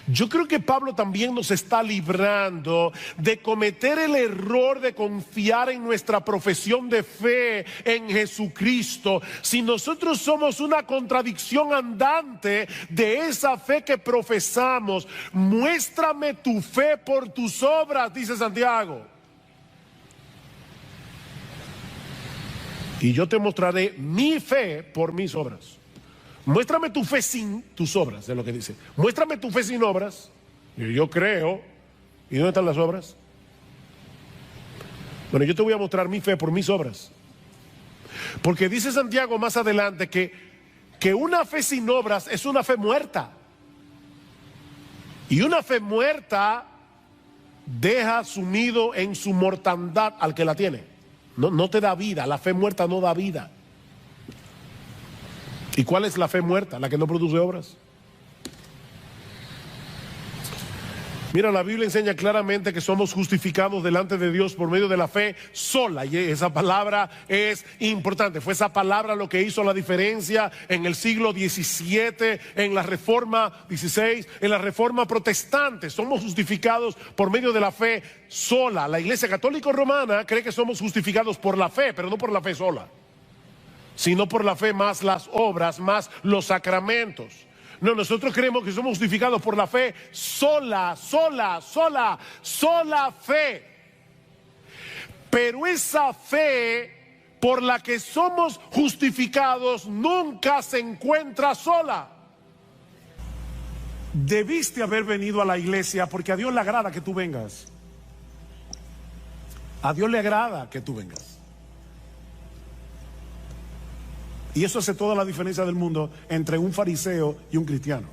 Yo creo que Pablo también nos está librando de cometer el error de confiar en nuestra profesión de fe en Jesucristo si nosotros somos una contradicción andante de esa fe que profesamos. Muéstrame tu fe por tus obras, dice Santiago, y yo te mostraré mi fe por mis obras. Muéstrame tu fe sin tus obras, es lo que dice. Muéstrame tu fe sin obras. Yo creo. ¿Y dónde están las obras? Bueno, yo te voy a mostrar mi fe por mis obras. Porque dice Santiago más adelante que una fe sin obras es una fe muerta. Y una fe muerta deja sumido en su mortandad al que la tiene. No te da vida, la fe muerta no da vida. ¿Y cuál es la fe muerta? La que no produce obras. Mira, la Biblia enseña claramente que somos justificados delante de Dios por medio de la fe sola, y esa palabra es importante. Fue esa palabra lo que hizo la diferencia en el siglo XVII, en la Reforma XVI, en la Reforma Protestante. Somos justificados por medio de la fe sola. La Iglesia Católica Romana cree que somos justificados por la fe, pero no por la fe sola, sino por la fe más las obras, más los sacramentos. No, nosotros creemos que somos justificados por la fe sola fe. Pero esa fe por la que somos justificados nunca se encuentra sola. Debiste haber venido a la iglesia porque a Dios le agrada que tú vengas. A Dios le agrada que tú vengas. Y eso hace toda la diferencia del mundo entre un fariseo y un cristiano,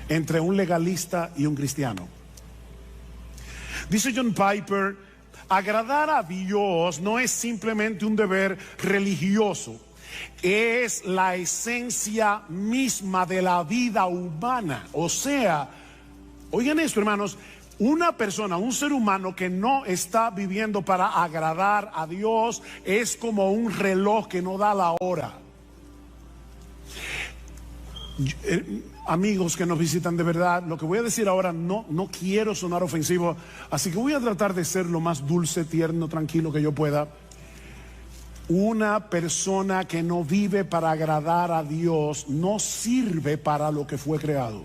entre un legalista y un cristiano. Dice John Piper, agradar a Dios no es simplemente un deber religioso, es la esencia misma de la vida humana. O sea, oigan esto, hermanos, una persona, un ser humano que no está viviendo para agradar a Dios es como un reloj que no da la hora. Amigos que nos visitan, de verdad, lo que voy a decir ahora no quiero sonar ofensivo, así que voy a tratar de ser lo más dulce, tierno, tranquilo que yo pueda. Una persona que no vive para agradar a Dios no sirve para lo que fue creado.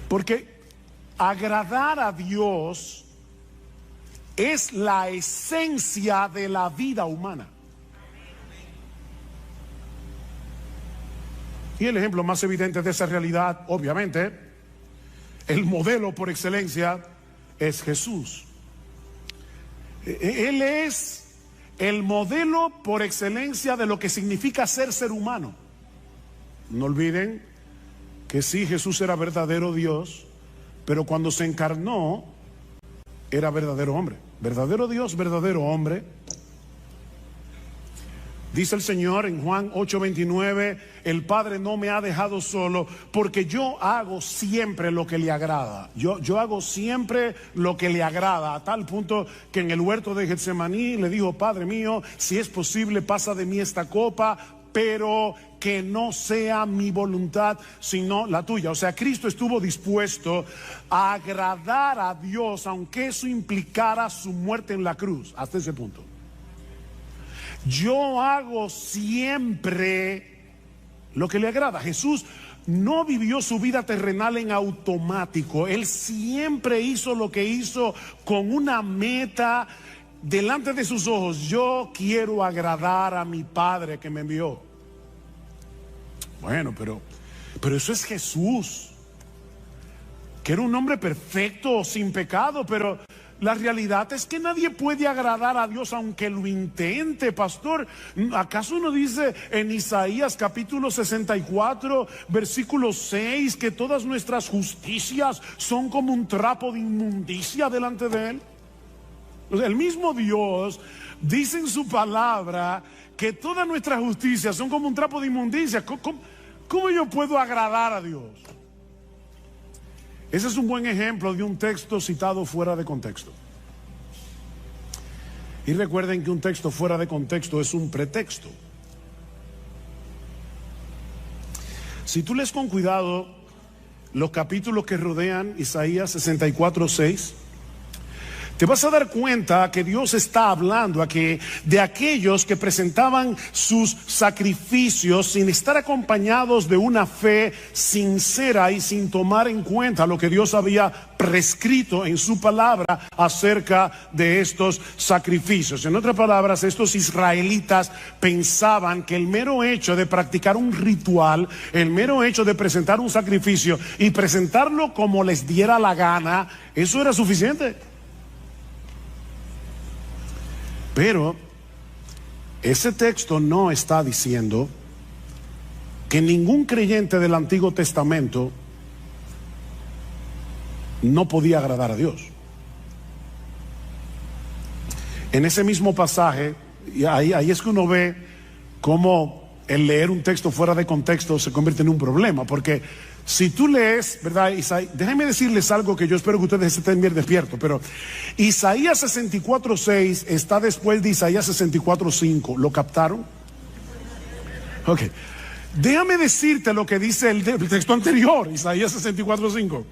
Porque agradar a Dios es la esencia de la vida humana. Y el ejemplo más evidente de esa realidad, obviamente, el modelo por excelencia es Jesús. Él es el modelo por excelencia de lo que significa ser humano. No olviden que sí, Jesús era verdadero Dios, pero cuando se encarnó, era verdadero hombre. Verdadero Dios, verdadero hombre. Dice el Señor en Juan 8:29, el Padre no me ha dejado solo porque yo hago siempre lo que le agrada. Yo hago siempre lo que le agrada, a tal punto que en el huerto de Getsemaní le dijo: Padre mío, si es posible, pasa de mí esta copa, pero que no sea mi voluntad sino la tuya. O sea, Cristo estuvo dispuesto a agradar a Dios, aunque eso implicara su muerte en la cruz, hasta ese punto. Yo hago siempre lo que le agrada. Jesús no vivió su vida terrenal en automático. Él siempre hizo lo que hizo con una meta delante de sus ojos. Yo quiero agradar a mi Padre que me envió. Bueno, pero eso es Jesús, que era un hombre perfecto, sin pecado, pero la realidad es que nadie puede agradar a Dios aunque lo intente, pastor. ¿Acaso no dice en Isaías capítulo 64, versículo 6, que todas nuestras justicias son como un trapo de inmundicia delante de Él? El mismo Dios dice en su palabra que todas nuestras justicias son como un trapo de inmundicia. ¿Cómo yo puedo agradar a Dios? Ese es un buen ejemplo de un texto citado fuera de contexto. Y recuerden que un texto fuera de contexto es un pretexto. Si tú lees con cuidado los capítulos que rodean Isaías 64:6, te vas a dar cuenta que Dios está hablando aquí de aquellos que presentaban sus sacrificios sin estar acompañados de una fe sincera y sin tomar en cuenta lo que Dios había prescrito en su palabra acerca de estos sacrificios. En otras palabras, estos israelitas pensaban que el mero hecho de practicar un ritual, el mero hecho de presentar un sacrificio y presentarlo como les diera la gana, eso era suficiente. Pero ese texto no está diciendo que ningún creyente del Antiguo Testamento no podía agradar a Dios. En ese mismo pasaje, y ahí es que uno ve cómo el leer un texto fuera de contexto se convierte en un problema, porque si tú lees, ¿verdad? Déjenme decirles algo que yo espero que ustedes estén bien despiertos, pero Isaías 64:6 está después de Isaías 64:5. ¿Lo captaron? Ok. Déjame decirte lo que dice el texto anterior, Isaías 64:5.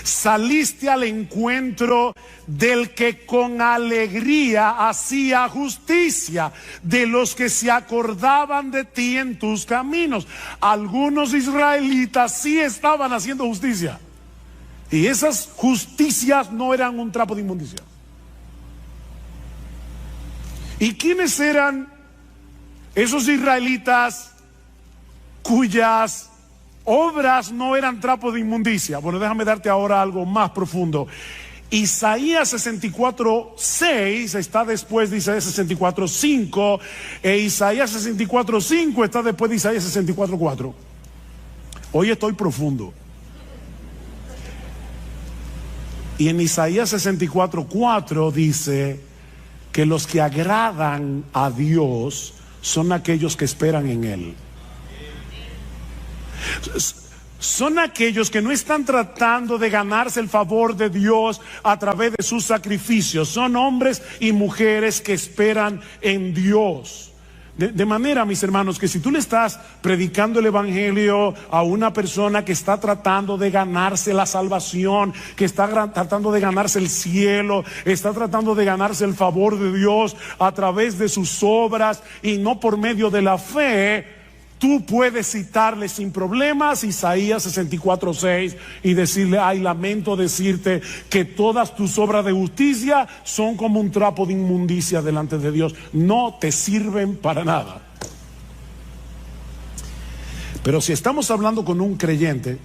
Saliste al encuentro del que con alegría hacía justicia, de los que se acordaban de ti en tus caminos. Algunos israelitas sí estaban haciendo justicia, y esas justicias no eran un trapo de inmundicia. ¿Y quiénes eran esos israelitas cuyas obras no eran trapo de inmundicia? Bueno, déjame darte ahora algo más profundo. Isaías 64:6 está después de Isaías 64:5, e Isaías 64:5 está después de Isaías 64:4. Hoy estoy profundo. Y en Isaías 64:4 dice que los que agradan a Dios son aquellos que esperan en Él. Son aquellos que no están tratando de ganarse el favor de Dios a través de sus sacrificios. Son hombres y mujeres que esperan en Dios. De manera, mis hermanos, que si tú le estás predicando el evangelio a una persona que está tratando de ganarse la salvación, que está tratando de ganarse el cielo, está tratando de ganarse el favor de Dios a través de sus obras y no por medio de la fe, tú puedes citarle sin problemas Isaías 64:6 y decirle: ay, lamento decirte que todas tus obras de justicia son como un trapo de inmundicia delante de Dios, no te sirven para nada. Pero si estamos hablando con un creyente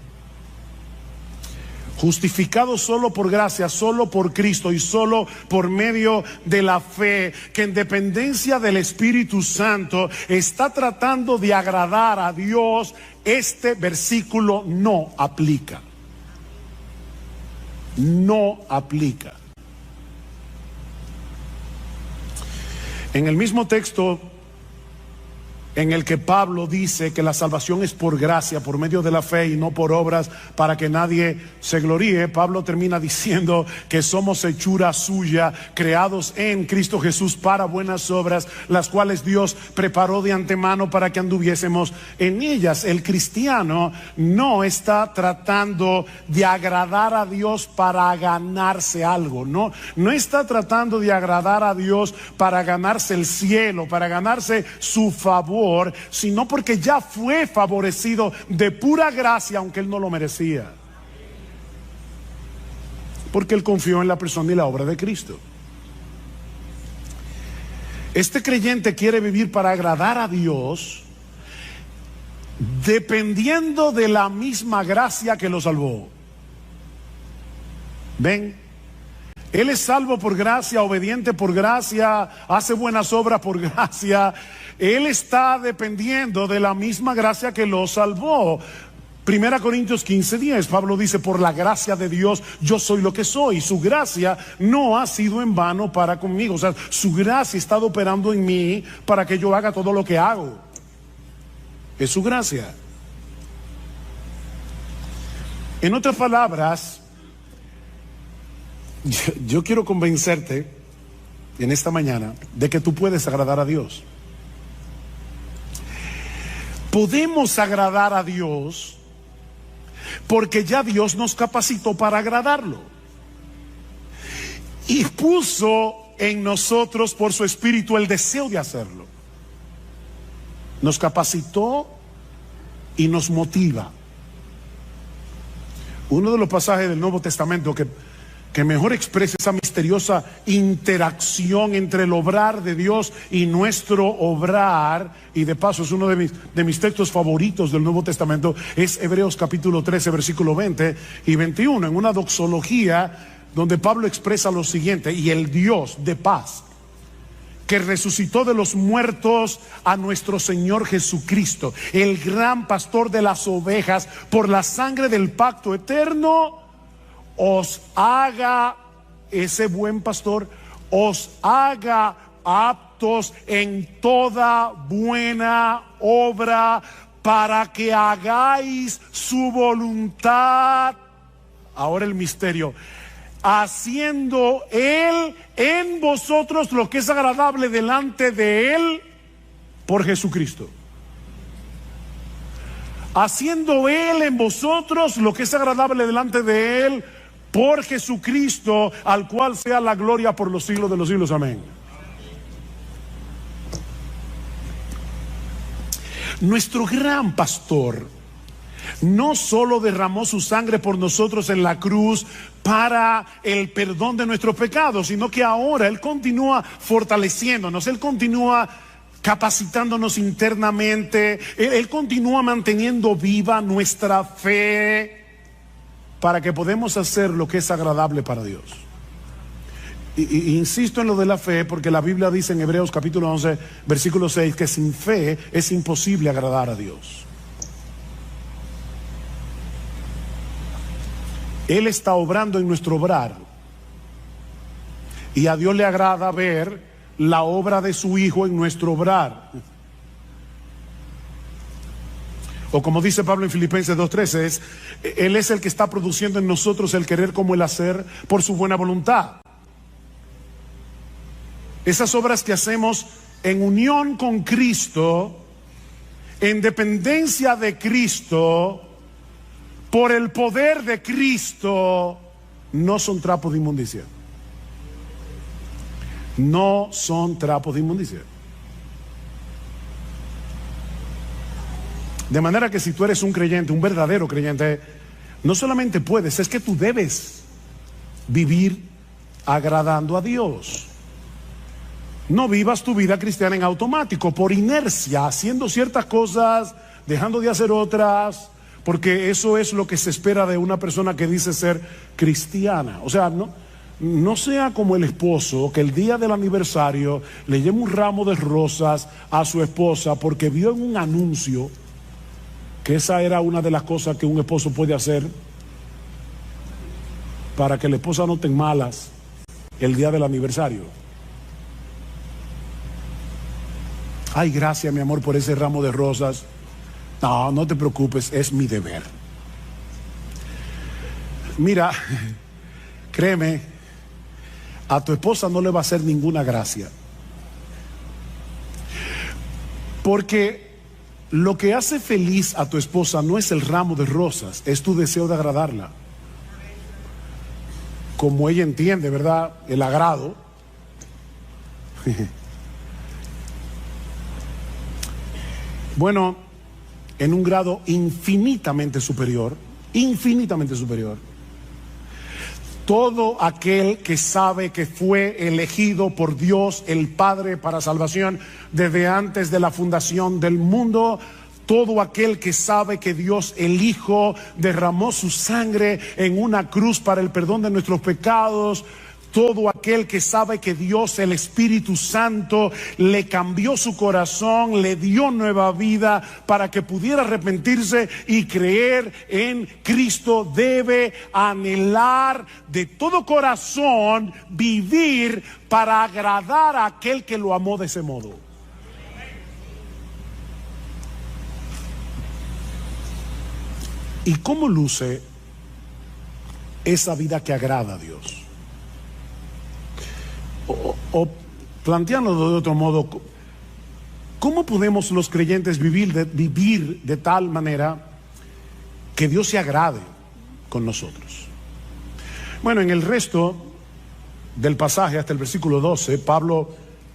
justificado solo por gracia, solo por Cristo y solo por medio de la fe, que en dependencia del Espíritu Santo está tratando de agradar a Dios, este versículo no aplica. No aplica. En el mismo texto en el que Pablo dice que la salvación es por gracia, por medio de la fe y no por obras, para que nadie se gloríe. Pablo termina diciendo que somos hechura suya, creados en Cristo Jesús para buenas obras, las cuales Dios preparó de antemano para que anduviésemos en ellas. El cristiano no está tratando de agradar a Dios para ganarse algo, no está tratando de agradar a Dios para ganarse el cielo, para ganarse su favor, sino porque ya fue favorecido de pura gracia, aunque él no lo merecía, porque él confió en la persona y la obra de Cristo. Este creyente quiere vivir para agradar a Dios, dependiendo de la misma gracia que lo salvó. ¿Ven? Él es salvo por gracia, obediente por gracia, hace buenas obras por gracia. Él está dependiendo de la misma gracia que lo salvó. 1 Corintios 15:10, Pablo dice: por la gracia de Dios yo soy lo que soy. Su gracia no ha sido en vano para conmigo. O sea, su gracia ha estado operando en mí para que yo haga todo lo que hago. Es su gracia. En otras palabras, yo quiero convencerte en esta mañana de que tú puedes agradar a Dios. Podemos agradar a Dios porque ya Dios nos capacitó para agradarlo y puso en nosotros por su Espíritu el deseo de hacerlo. Nos capacitó y nos motiva. Uno de los pasajes del Nuevo Testamento que mejor expresa esa misteriosa interacción entre el obrar de Dios y nuestro obrar, y de paso es uno de mis textos favoritos del Nuevo Testamento, es Hebreos capítulo 13, versículo 20 y 21, en una doxología donde Pablo expresa lo siguiente: y el Dios de paz, que resucitó de los muertos a nuestro Señor Jesucristo, el gran pastor de las ovejas, por la sangre del pacto eterno, os haga, ese buen pastor, os haga aptos en toda buena obra, para que hagáis su voluntad. Ahora el misterio: haciendo Él en vosotros lo que es agradable delante de Él por Jesucristo. Haciendo Él en vosotros lo que es agradable delante de Él por Jesucristo, al cual sea la gloria por los siglos de los siglos. Amén. Nuestro gran pastor no solo derramó su sangre por nosotros en la cruz para el perdón de nuestros pecados, sino que ahora Él continúa fortaleciéndonos, Él continúa capacitándonos internamente, Él continúa manteniendo viva nuestra fe para que podamos hacer lo que es agradable para Dios. Y insisto en lo de la fe, porque la Biblia dice en Hebreos capítulo 11, versículo 6, que sin fe es imposible agradar a Dios. Él está obrando en nuestro obrar, y a Dios le agrada ver la obra de su Hijo en nuestro obrar. O como dice Pablo en Filipenses 2:13, Él es el que está produciendo en nosotros el querer como el hacer por su buena voluntad. Esas obras que hacemos en unión con Cristo, en dependencia de Cristo, por el poder de Cristo, no son trapos de inmundicia. No son trapos de inmundicia. De manera que si tú eres un creyente, un verdadero creyente, no solamente puedes, es que tú debes vivir agradando a Dios. No vivas tu vida cristiana en automático, por inercia, haciendo ciertas cosas, dejando de hacer otras, porque eso es lo que se espera de una persona que dice ser cristiana. O sea, no sea como el esposo que el día del aniversario le lleva un ramo de rosas a su esposa porque vio en un anuncio que esa era una de las cosas que un esposo puede hacer para que la esposa no tenga malas el día del aniversario. Ay, gracias, mi amor, por ese ramo de rosas. No, no te preocupes, es mi deber. Mira, créeme, a tu esposa no le va a hacer ninguna gracia. Porque lo que hace feliz a tu esposa no es el ramo de rosas, es tu deseo de agradarla. Como ella entiende, ¿verdad? El agrado. Bueno, en un grado infinitamente superior, todo aquel que sabe que fue elegido por Dios el Padre para salvación desde antes de la fundación del mundo, todo aquel que sabe que Dios el Hijo derramó su sangre en una cruz para el perdón de nuestros pecados, todo aquel que sabe que Dios, el Espíritu Santo, le cambió su corazón, le dio nueva vida para que pudiera arrepentirse y creer en Cristo, debe anhelar de todo corazón vivir para agradar a aquel que lo amó de ese modo. ¿Y cómo luce esa vida que agrada a Dios? O planteándolo de otro modo, ¿cómo podemos los creyentes vivir de tal manera que Dios se agrade con nosotros? Bueno, en el resto del pasaje, hasta el versículo 12, Pablo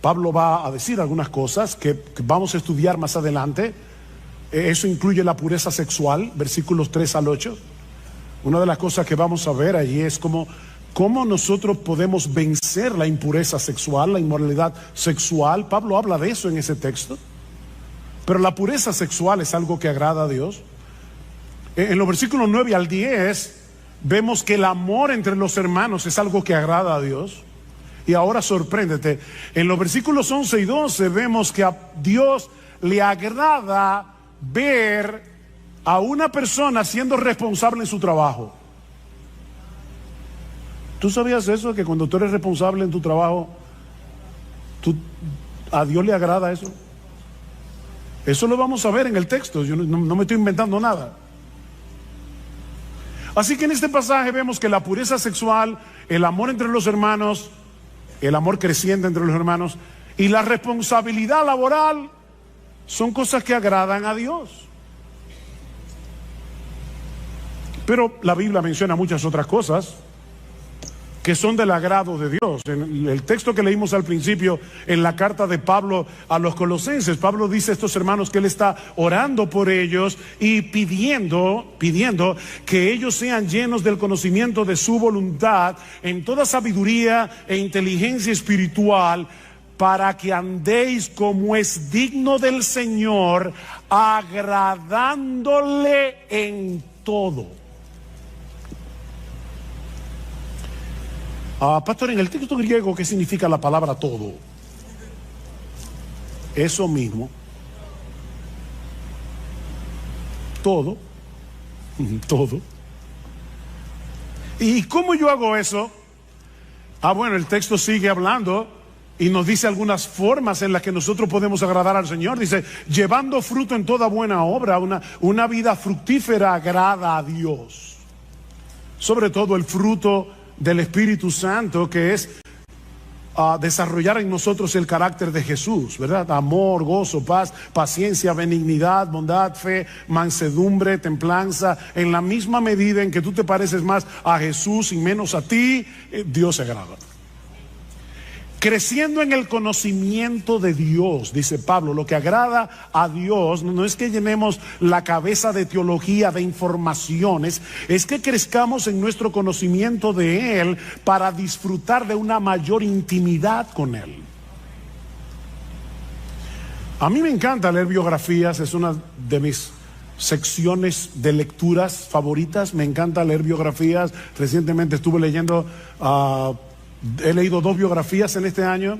va a decir algunas cosas que vamos a estudiar más adelante. Eso incluye la pureza sexual, versículos 3 al 8. Una de las cosas que vamos a ver allí es cómo nosotros podemos vencer la impureza sexual, la inmoralidad sexual. Pablo habla de eso en ese texto. Pero la pureza sexual es algo que agrada a Dios. En los versículos 9 al 10 vemos que el amor entre los hermanos es algo que agrada a Dios. Y ahora sorpréndete, en los versículos 11 y 12 vemos que a Dios le agrada ver a una persona siendo responsable en su trabajo. ¿Tú sabías eso? Que cuando tú eres responsable en tu trabajo, a Dios le agrada eso. Eso lo vamos a ver en el texto. Yo no me estoy inventando nada. Así que en este pasaje vemos que la pureza sexual, el amor entre los hermanos, el amor creciente entre los hermanos y la responsabilidad laboral son cosas que agradan a Dios. Pero la Biblia menciona muchas otras cosas que son del agrado de Dios. En el texto que leímos al principio, en la carta de Pablo a los Colosenses, Pablo dice a estos hermanos que él está orando por ellos y pidiendo que ellos sean llenos del conocimiento de su voluntad en toda sabiduría e inteligencia espiritual, para que andéis como es digno del Señor, agradándole en todo. Pastor, en el texto griego, ¿qué significa la palabra todo? Eso mismo. Todo. Todo. ¿Y cómo yo hago eso? Bueno, el texto sigue hablando y nos dice algunas formas en las que nosotros podemos agradar al Señor. Dice, llevando fruto en toda buena obra, una vida fructífera agrada a Dios. Sobre todo el fruto del Espíritu Santo, que es desarrollar en nosotros el carácter de Jesús, ¿verdad? Amor, gozo, paz, paciencia, benignidad, bondad, fe, mansedumbre, templanza. En la misma medida en que tú te pareces más a Jesús y menos a ti, Dios se agrada. Creciendo en el conocimiento de Dios, dice Pablo, lo que agrada a Dios no es que llenemos la cabeza de teología, de informaciones, es que crezcamos en nuestro conocimiento de Él para disfrutar de una mayor intimidad con Él. A mí me encanta leer biografías, es una de mis secciones de lecturas favoritas. Me encanta leer biografías. Recientemente estuve leyendo he leído 2 biografías en este año.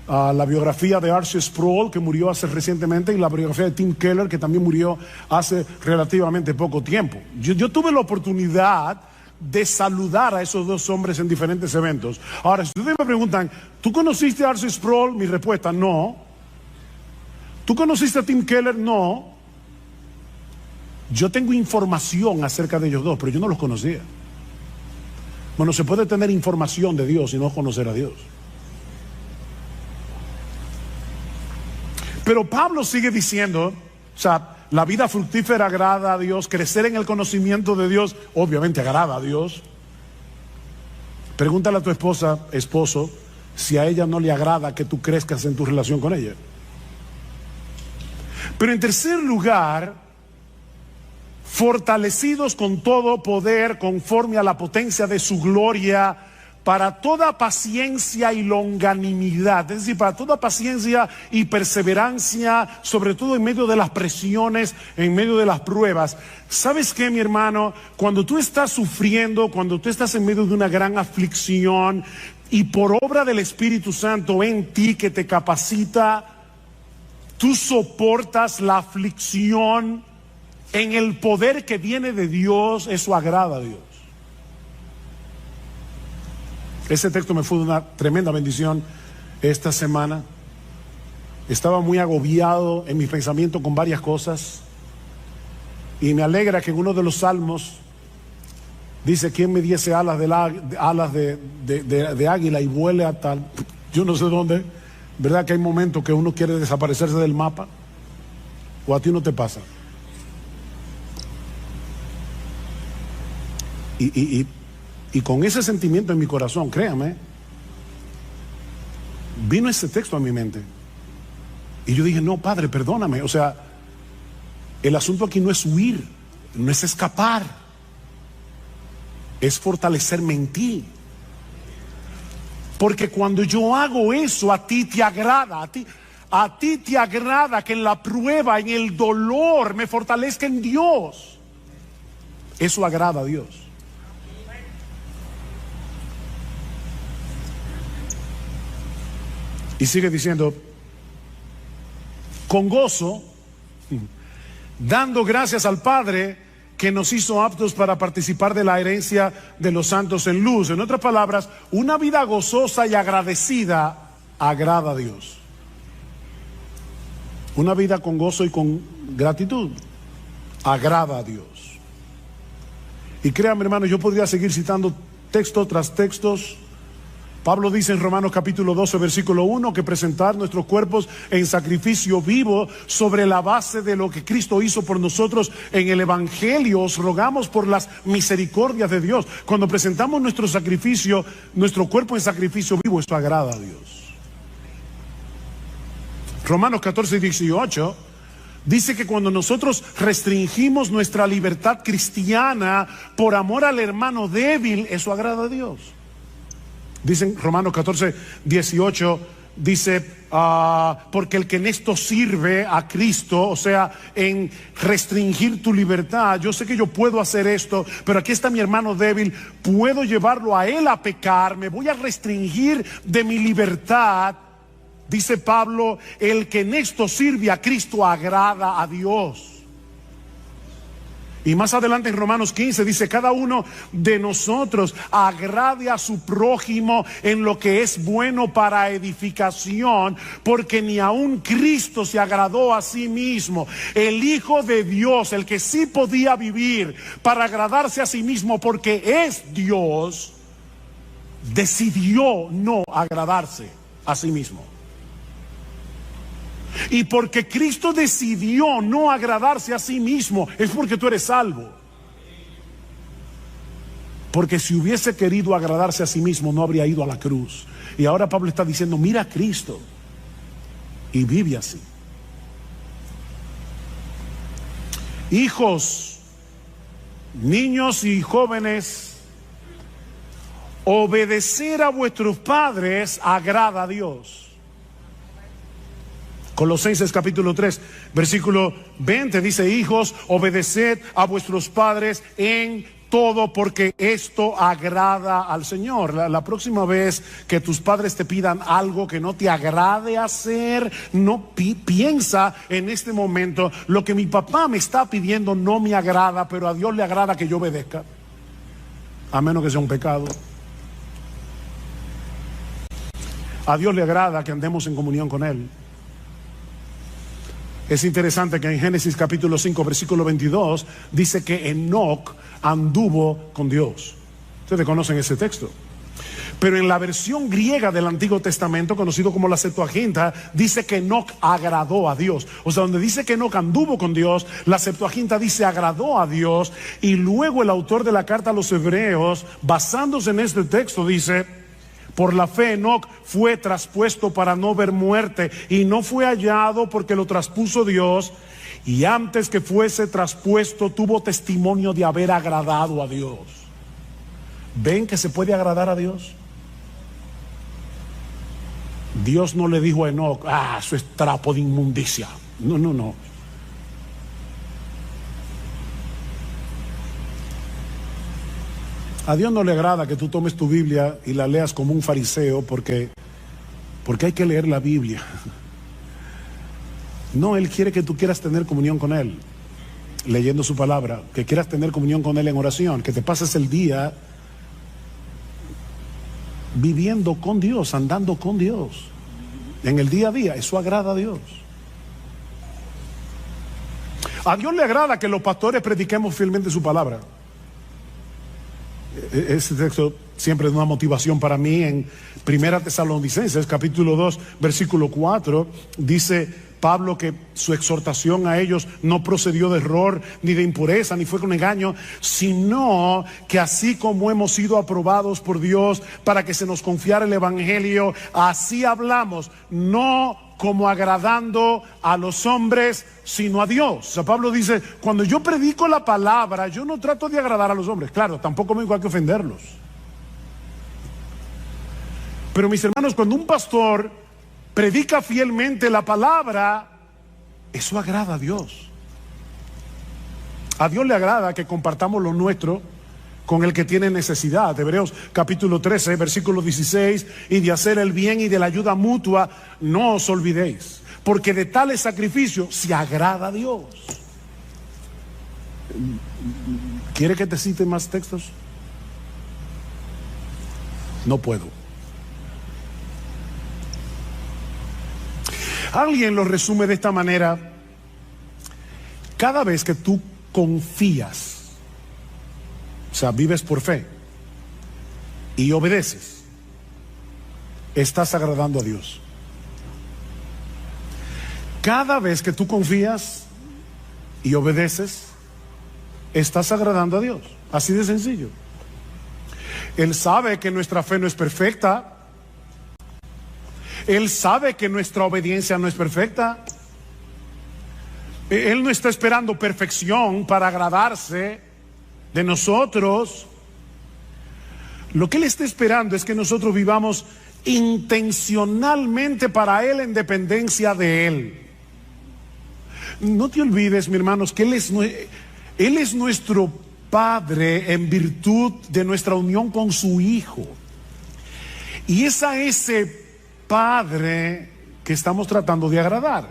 La biografía de R.C. Sproul, que murió hace recientemente, y la biografía de Tim Keller, que también murió hace relativamente poco tiempo. Yo tuve la oportunidad de saludar a esos 2 hombres en diferentes eventos. Ahora, si ustedes me preguntan, ¿tú conociste a R.C. Sproul? Mi respuesta, no. ¿Tú conociste a Tim Keller? No. Yo tengo información acerca de ellos dos, pero yo no los conocía. Bueno, se puede tener información de Dios y no conocer a Dios. Pero Pablo sigue diciendo, o sea, la vida fructífera agrada a Dios, crecer en el conocimiento de Dios, obviamente agrada a Dios. Pregúntale a tu esposa, esposo, si a ella no le agrada que tú crezcas en tu relación con ella. Pero en tercer lugar, fortalecidos con todo poder conforme a la potencia de su gloria, para toda paciencia y longanimidad, es decir, para toda paciencia y perseverancia, sobre todo en medio de las presiones, en medio de las pruebas. ¿Sabes qué, mi hermano? Cuando tú estás sufriendo, cuando tú estás en medio de una gran aflicción y por obra del Espíritu Santo en ti que te capacita, tú soportas la aflicción en el poder que viene de Dios, eso agrada a Dios. Ese texto me fue de una tremenda bendición esta semana. Estaba muy agobiado en mi pensamiento con varias cosas y me alegra que en uno de los salmos dice: ¿quién me diese alas de águila y vuele a tal? Yo no sé dónde. ¿Verdad que hay momentos que uno quiere desaparecerse del mapa? ¿O a ti no te pasa? Y con ese sentimiento en mi corazón, créame, vino ese texto a mi mente. Y yo dije: no, Padre, perdóname. O sea, el asunto aquí no es huir, no es escapar, es fortalecerme en ti. Porque cuando yo hago eso, a ti te agrada, a ti te agrada que en la prueba, en el dolor, me fortalezca en Dios. Eso agrada a Dios. Y sigue diciendo: con gozo, dando gracias al Padre que nos hizo aptos para participar de la herencia de los santos en luz. En otras palabras, una vida gozosa y agradecida agrada a Dios. Una vida con gozo y con gratitud agrada a Dios. Y créanme, hermano, yo podría seguir citando texto tras textos. Pablo dice en Romanos capítulo 12, versículo 1, que presentar nuestros cuerpos en sacrificio vivo sobre la base de lo que Cristo hizo por nosotros en el Evangelio. Os rogamos por las misericordias de Dios. Cuando presentamos nuestro sacrificio, nuestro cuerpo en sacrificio vivo, esto agrada a Dios. Romanos 14, 18 dice que cuando nosotros restringimos nuestra libertad cristiana por amor al hermano débil, eso agrada a Dios. Dicen Romanos 14, 18, dice, porque el que en esto sirve a Cristo, o sea, en restringir tu libertad, yo sé que yo puedo hacer esto, pero aquí está mi hermano débil, puedo llevarlo a él a pecar, me voy a restringir de mi libertad. Dice Pablo, el que en esto sirve a Cristo agrada a Dios. Y más adelante en Romanos 15 dice: cada uno de nosotros agrade a su prójimo en lo que es bueno para edificación, porque ni aun Cristo se agradó a sí mismo. El Hijo de Dios, el que sí podía vivir para agradarse a sí mismo porque es Dios, decidió no agradarse a sí mismo. Y porque Cristo decidió no agradarse a sí mismo, es porque tú eres salvo. Porque si hubiese querido agradarse a sí mismo, no habría ido a la cruz. Y ahora Pablo está diciendo: mira a Cristo y vive así. Hijos, niños y jóvenes, obedecer a vuestros padres agrada a Dios. Colosenses capítulo 3, versículo 20 dice: hijos, obedeced a vuestros padres en todo, porque esto agrada al Señor. La próxima vez que tus padres te pidan algo que no te agrade hacer, no piensa en este momento: lo que mi papá me está pidiendo no me agrada, pero a Dios le agrada que yo obedezca, a menos que sea un pecado. A Dios le agrada que andemos en comunión con Él. Es interesante que en Génesis capítulo 5, versículo 22, dice que Enoc anduvo con Dios. Ustedes conocen ese texto. Pero en la versión griega del Antiguo Testamento, conocido como la Septuaginta, dice que Enoc agradó a Dios. O sea, donde dice que Enoc anduvo con Dios, la Septuaginta dice agradó a Dios. Y luego el autor de la carta a los Hebreos, basándose en este texto, dice: por la fe Enoc fue traspuesto para no ver muerte, y no fue hallado porque lo traspuso Dios, y antes que fuese traspuesto tuvo testimonio de haber agradado a Dios. ¿Ven que se puede agradar a Dios? Dios no le dijo a Enoc: eso es trapo de inmundicia. No, no, no. A Dios no le agrada que tú tomes tu Biblia y la leas como un fariseo porque hay que leer la Biblia. No, Él quiere que tú quieras tener comunión con Él, leyendo su palabra, que quieras tener comunión con Él en oración, que te pases el día viviendo con Dios, andando con Dios, en el día a día. Eso agrada a Dios. A Dios le agrada que los pastores prediquemos fielmente su palabra. Ese texto siempre es una motivación para mí. En 1 Tesalonicenses capítulo 2 versículo 4 dice Pablo que su exhortación a ellos no procedió de error, ni de impureza, ni fue con engaño, sino que así como hemos sido aprobados por Dios para que se nos confiara el evangelio, así hablamos, no como agradando a los hombres, sino a Dios. O sea, Pablo dice: cuando yo predico la palabra, yo no trato de agradar a los hombres. Claro, tampoco me digo hay que ofenderlos. Pero mis hermanos, cuando un pastor predica fielmente la palabra, eso agrada a Dios. A Dios le agrada que compartamos lo nuestro con el que tiene necesidad. Hebreos capítulo 13, versículo 16: y de hacer el bien y de la ayuda mutua no os olvidéis, porque de tales sacrificios se agrada a Dios. ¿Quiere que te cite más textos? No puedo. Alguien lo resume de esta manera: cada vez que tú confías, o sea, vives por fe y obedeces, estás agradando a Dios. Cada vez que tú confías y obedeces, estás agradando a Dios. Así de sencillo. Él sabe que nuestra fe no es perfecta. Él sabe que nuestra obediencia no es perfecta. Él no está esperando perfección para agradarse de nosotros. Lo que Él está esperando es que nosotros vivamos intencionalmente para Él, en dependencia de Él. No te olvides, mi hermanos, que Él es nuestro Padre en virtud de nuestra unión con su Hijo. Y es a ese Padre que estamos tratando de agradar.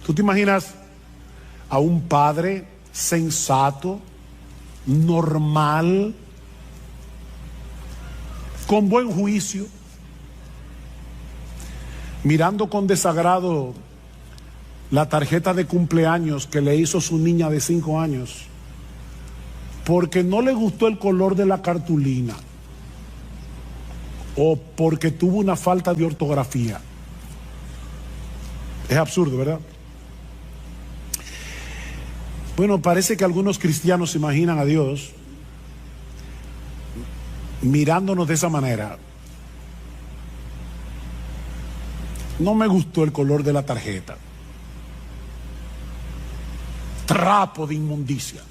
¿Tú te imaginas a un padre sensato, normal, con buen juicio, mirando con desagrado la tarjeta de cumpleaños que le hizo su niña de 5 años porque no le gustó el color de la cartulina o porque tuvo una falta de ortografía? Es absurdo, ¿verdad? Bueno, parece que algunos cristianos se imaginan a Dios mirándonos de esa manera. No me gustó el color de la tarjeta. Trapo de inmundicia.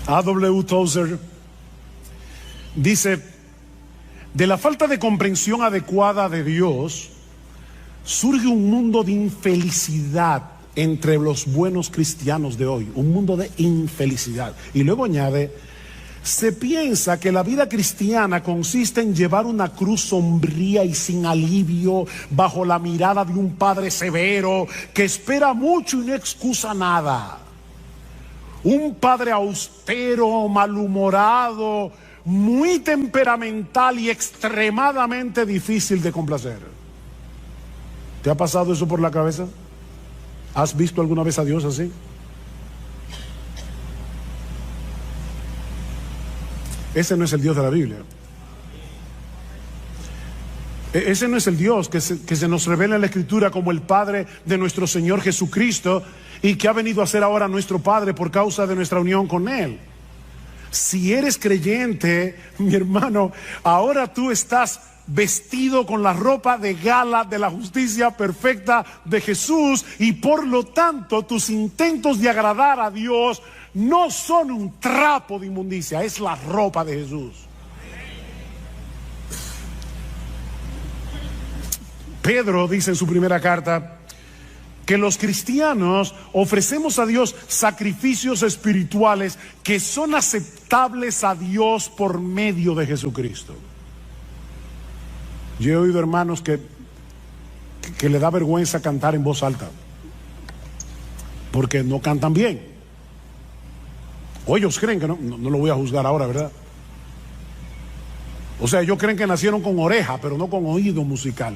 A.W. Tozer dice: de la falta de comprensión adecuada de Dios surge un mundo de infelicidad entre los buenos cristianos de hoy, un mundo de infelicidad. Y luego añade: se piensa que la vida cristiana consiste en llevar una cruz sombría y sin alivio bajo la mirada de un padre severo que espera mucho y no excusa nada. Un padre austero, malhumorado, muy temperamental y extremadamente difícil de complacer. ¿Te ha pasado eso por la cabeza? ¿Has visto alguna vez a Dios así? Ese no es el Dios de la Biblia. Ese no es el Dios que se nos revela en la Escritura como el Padre de nuestro Señor Jesucristo y que ha venido a ser ahora nuestro Padre por causa de nuestra unión con Él. Si eres creyente, mi hermano, ahora tú estás vestido con la ropa de gala de la justicia perfecta de Jesús y por lo tanto tus intentos de agradar a Dios no son un trapo de inmundicia, es la ropa de Jesús. Pedro dice en su primera carta que los cristianos ofrecemos a Dios sacrificios espirituales que son aceptables a Dios por medio de Jesucristo. Yo he oído hermanos que le da vergüenza cantar en voz alta porque no cantan bien. O ellos creen que no lo voy a juzgar ahora, ¿verdad? O sea, ellos creen que nacieron con oreja, pero no con oído musical.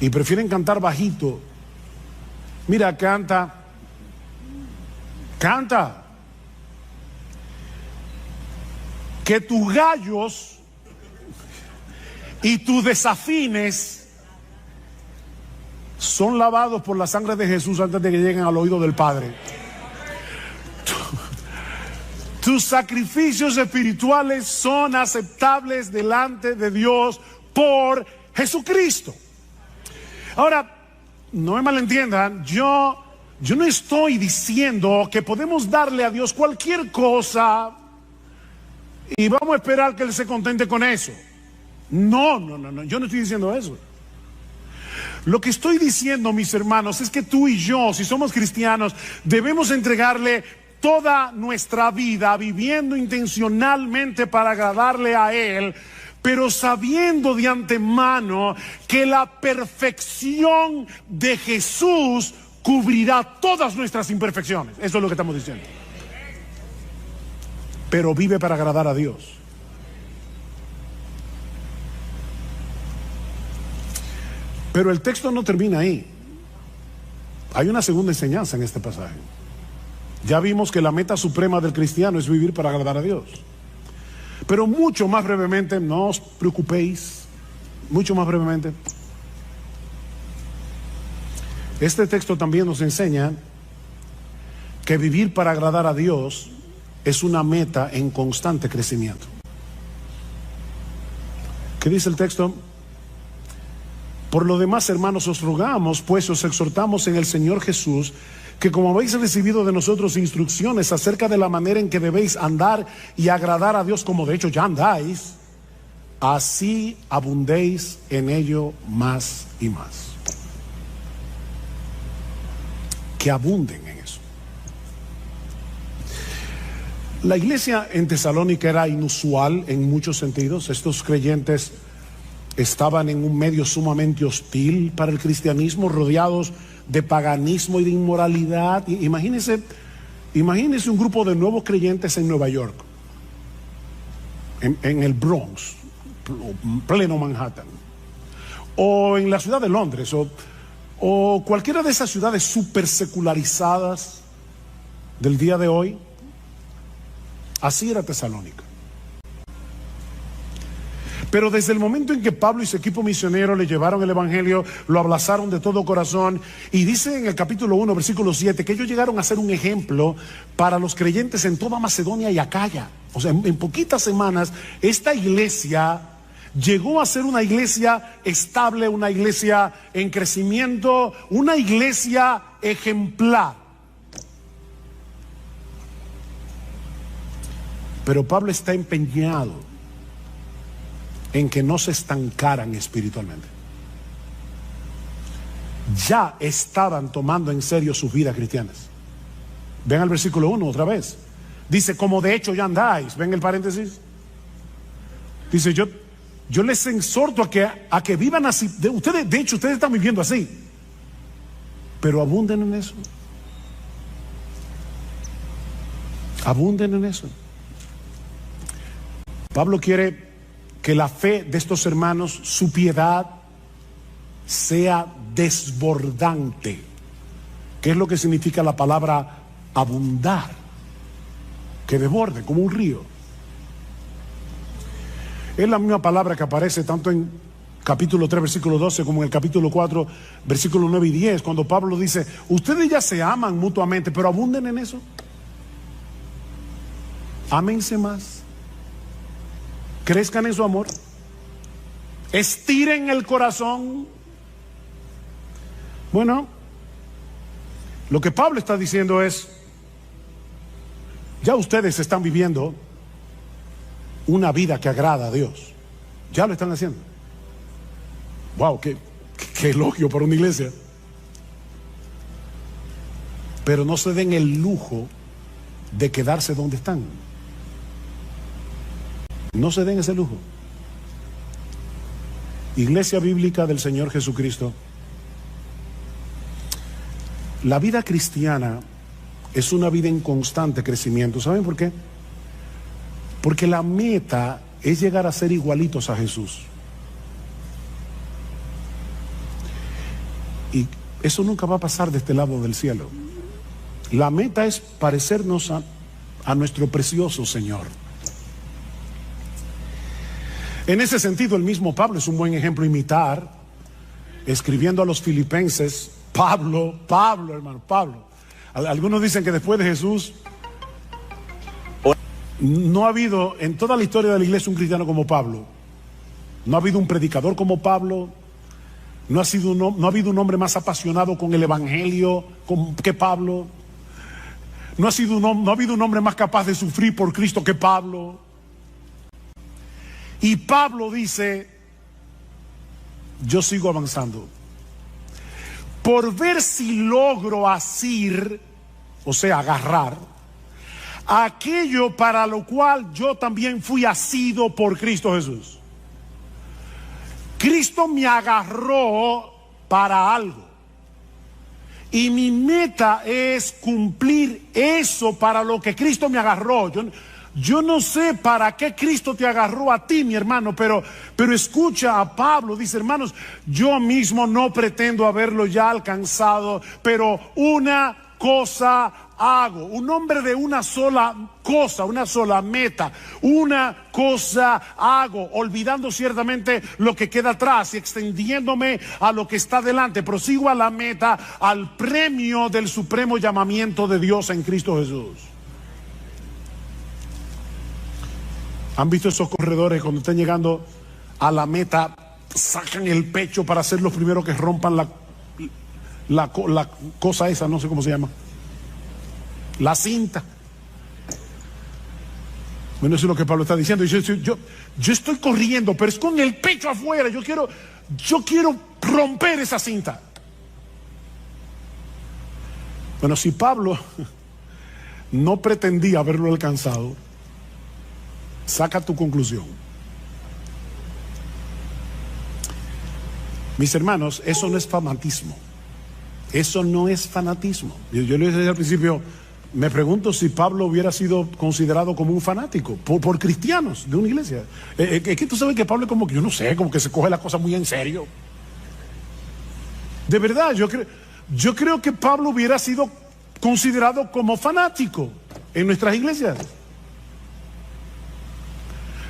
Y prefieren cantar bajito. Mira, canta. Que tus gallos y tus desafines son lavados por la sangre de Jesús antes de que lleguen al oído del Padre. Tus sacrificios espirituales son aceptables delante de Dios por Jesucristo. Ahora, no me malentiendan, yo no estoy diciendo que podemos darle a Dios cualquier cosa y vamos a esperar que Él se contente con eso. No, yo no estoy diciendo eso. Lo que estoy diciendo, mis hermanos, es que tú y yo, si somos cristianos, debemos entregarle toda nuestra vida viviendo intencionalmente para agradarle a Él, pero sabiendo de antemano que la perfección de Jesús cubrirá todas nuestras imperfecciones. Eso es lo que estamos diciendo. Pero vive para agradar a Dios. Pero el texto no termina ahí. Hay una segunda enseñanza en este pasaje. Ya vimos que la meta suprema del cristiano es vivir para agradar a Dios. Pero mucho más brevemente, no os preocupéis, mucho más brevemente, este texto también nos enseña que vivir para agradar a Dios es una meta en constante crecimiento. ¿Qué dice el texto? Por lo demás, hermanos, os rogamos, pues os exhortamos en el Señor Jesús, que como habéis recibido de nosotros instrucciones acerca de la manera en que debéis andar y agradar a Dios, como de hecho ya andáis, así abundéis en ello más y más. Que abunden en eso. La iglesia en Tesalónica era inusual en muchos sentidos. Estos creyentes estaban en un medio sumamente hostil para el cristianismo, rodeados de paganismo y de inmoralidad. Imagínense un grupo de nuevos creyentes en Nueva York, en el Bronx, pleno Manhattan, o en la ciudad de Londres, o cualquiera de esas ciudades super secularizadas del día de hoy. Así era Tesalónica. Pero desde el momento en que Pablo y su equipo misionero le llevaron el evangelio, lo abrazaron de todo corazón, y dice en el capítulo 1, versículo 7, que ellos llegaron a ser un ejemplo para los creyentes en toda Macedonia y Acaya. O sea, en poquitas semanas, esta iglesia llegó a ser una iglesia estable, una iglesia en crecimiento, una iglesia ejemplar. Pero Pablo está empeñado en que no se estancaran espiritualmente. Ya estaban tomando en serio sus vidas cristianas. Ven al versículo 1 otra vez. Dice, como de hecho ya andáis. Ven el paréntesis. Dice, yo les exhorto a que vivan así. De hecho, ustedes están viviendo así. Pero abunden en eso. Abunden en eso. Pablo quiere que la fe de estos hermanos, su piedad, sea desbordante. ¿Qué es lo que significa la palabra abundar? Que desborde, como un río. Es la misma palabra que aparece tanto en capítulo 3, versículo 12, como en el capítulo 4, versículo 9 y 10, cuando Pablo dice, ustedes ya se aman mutuamente, pero abunden en eso. Ámense más. Crezcan en su amor. Estiren el corazón. Bueno, lo que Pablo está diciendo es, ya ustedes están viviendo una vida que agrada a Dios. Ya lo están haciendo. Wow, qué elogio para una iglesia. Pero no se den el lujo de quedarse donde están. No se den ese lujo. Iglesia Bíblica del Señor Jesucristo. La vida cristiana es una vida en constante crecimiento. ¿Saben por qué? Porque la meta es llegar a ser igualitos a Jesús. Y eso nunca va a pasar de este lado del cielo. La meta es parecernos a nuestro precioso Señor. En ese sentido, el mismo Pablo es un buen ejemplo a imitar. Escribiendo a los filipenses, Pablo, hermano, Pablo. Algunos dicen que después de Jesús no ha habido en toda la historia de la iglesia un cristiano como Pablo. No ha habido un predicador como Pablo. No ha habido un hombre más apasionado con el evangelio que Pablo. No ha habido un hombre más capaz de sufrir por Cristo que Pablo. Y Pablo dice, yo sigo avanzando por ver si logro asir, o sea, agarrar aquello para lo cual yo también fui asido por Cristo Jesús. Cristo me agarró para algo. Y mi meta es cumplir eso para lo que Cristo me agarró. Yo no sé para qué Cristo te agarró a ti, mi hermano, pero escucha a Pablo, dice, hermanos, yo mismo no pretendo haberlo ya alcanzado, pero una cosa hago, un hombre de una sola cosa, una sola meta, una cosa hago, olvidando ciertamente lo que queda atrás y extendiéndome a lo que está delante, prosigo a la meta, al premio del supremo llamamiento de Dios en Cristo Jesús. ¿Han visto esos corredores cuando están llegando a la meta, sacan el pecho para ser los primeros que rompan la cosa esa, no sé cómo se llama, la cinta? Bueno, eso es lo que Pablo está diciendo. Yo estoy corriendo, pero es con el pecho afuera. Yo quiero romper esa cinta. Bueno, si Pablo no pretendía haberlo alcanzado, saca tu conclusión. Mis hermanos, eso no es fanatismo. Eso no es fanatismo. Yo le dije al principio, me pregunto si Pablo hubiera sido considerado como un fanático por cristianos de una iglesia. Es que tú sabes que Pablo es como que, yo no sé, como que se coge la cosa muy en serio. De verdad, yo creo que Pablo hubiera sido considerado como fanático en nuestras iglesias.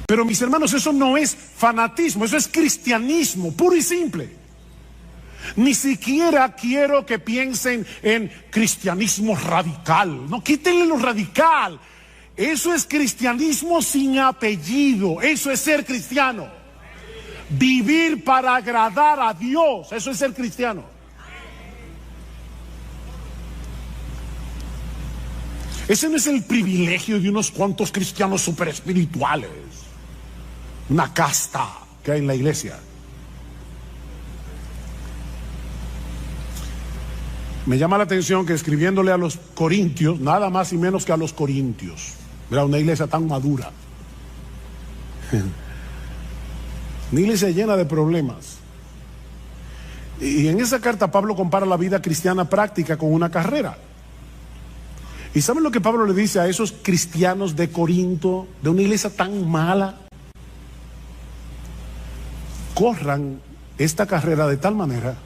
Pero mis hermanos, eso no es fanatismo, eso es cristianismo, puro y simple. Ni siquiera quiero que piensen en cristianismo radical. No, quítenle lo radical. Eso es cristianismo sin apellido. Eso es ser cristiano. Vivir para agradar a Dios. Eso es ser cristiano. Ese no es el privilegio de unos cuantos cristianos super espirituales. Una casta que hay en la iglesia. Me llama la atención que escribiéndole a los corintios, nada más y menos que a los corintios, era una iglesia tan madura, una iglesia llena de problemas. Y en esa carta Pablo compara la vida cristiana práctica con una carrera. ¿Y saben lo que Pablo le dice a esos cristianos de Corinto, de una iglesia tan mala? Corran esta carrera de tal manera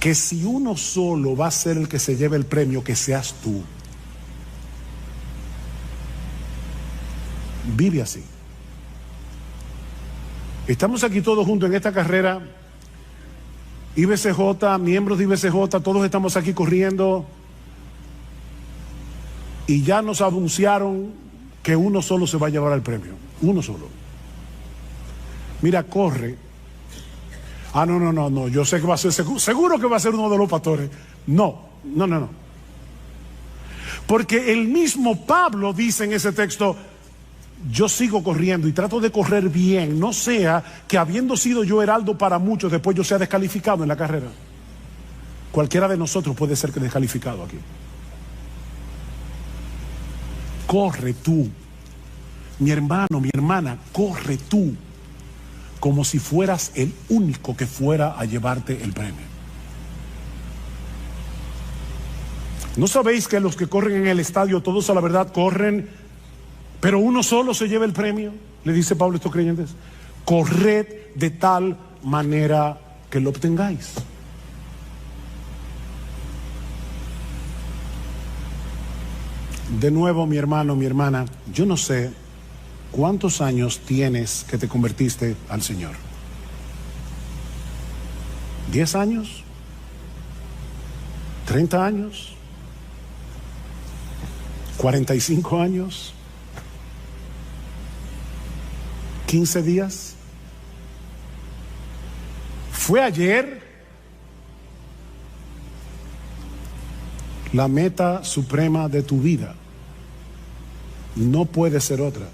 que si uno solo va a ser el que se lleve el premio, que seas tú. Vive así. Estamos aquí todos juntos en esta carrera. IBCJ, miembros de IBCJ, todos estamos aquí corriendo. Y ya nos anunciaron que uno solo se va a llevar el premio. Uno solo. Mira, corre. Ah, no. Yo sé que va a ser, seguro que va a ser uno de los pastores. No. Porque el mismo Pablo dice en ese texto: yo sigo corriendo y trato de correr bien, no sea que habiendo sido yo heraldo para muchos, después yo sea descalificado en la carrera. Cualquiera de nosotros puede ser que descalificado aquí. Corre tú, mi hermano, mi hermana, corre tú, como si fueras el único que fuera a llevarte el premio. ¿No sabéis que los que corren en el estadio, todos a la verdad corren, pero uno solo se lleva el premio? Le dice Pablo a estos creyentes: corred de tal manera que lo obtengáis. De nuevo, mi hermano, mi hermana, yo no sé cuántos años tienes que te convertiste al Señor. ¿10 años? ¿30 años? ¿45 años? ¿15 días? ¿Fue ayer? La meta suprema de tu vida no puede ser otra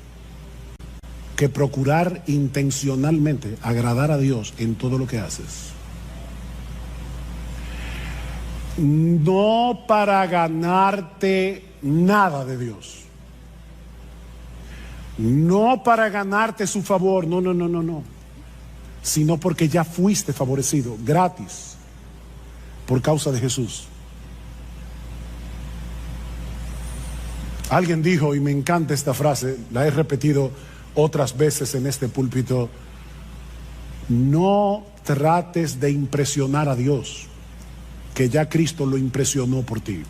que procurar intencionalmente agradar a Dios en todo lo que haces. No para ganarte nada de Dios, no para ganarte su favor, no, sino porque ya fuiste favorecido gratis por causa de Jesús. Alguien dijo, y me encanta esta frase, la he repetido otras veces en este púlpito: no trates de impresionar a Dios, que ya Cristo lo impresionó por ti.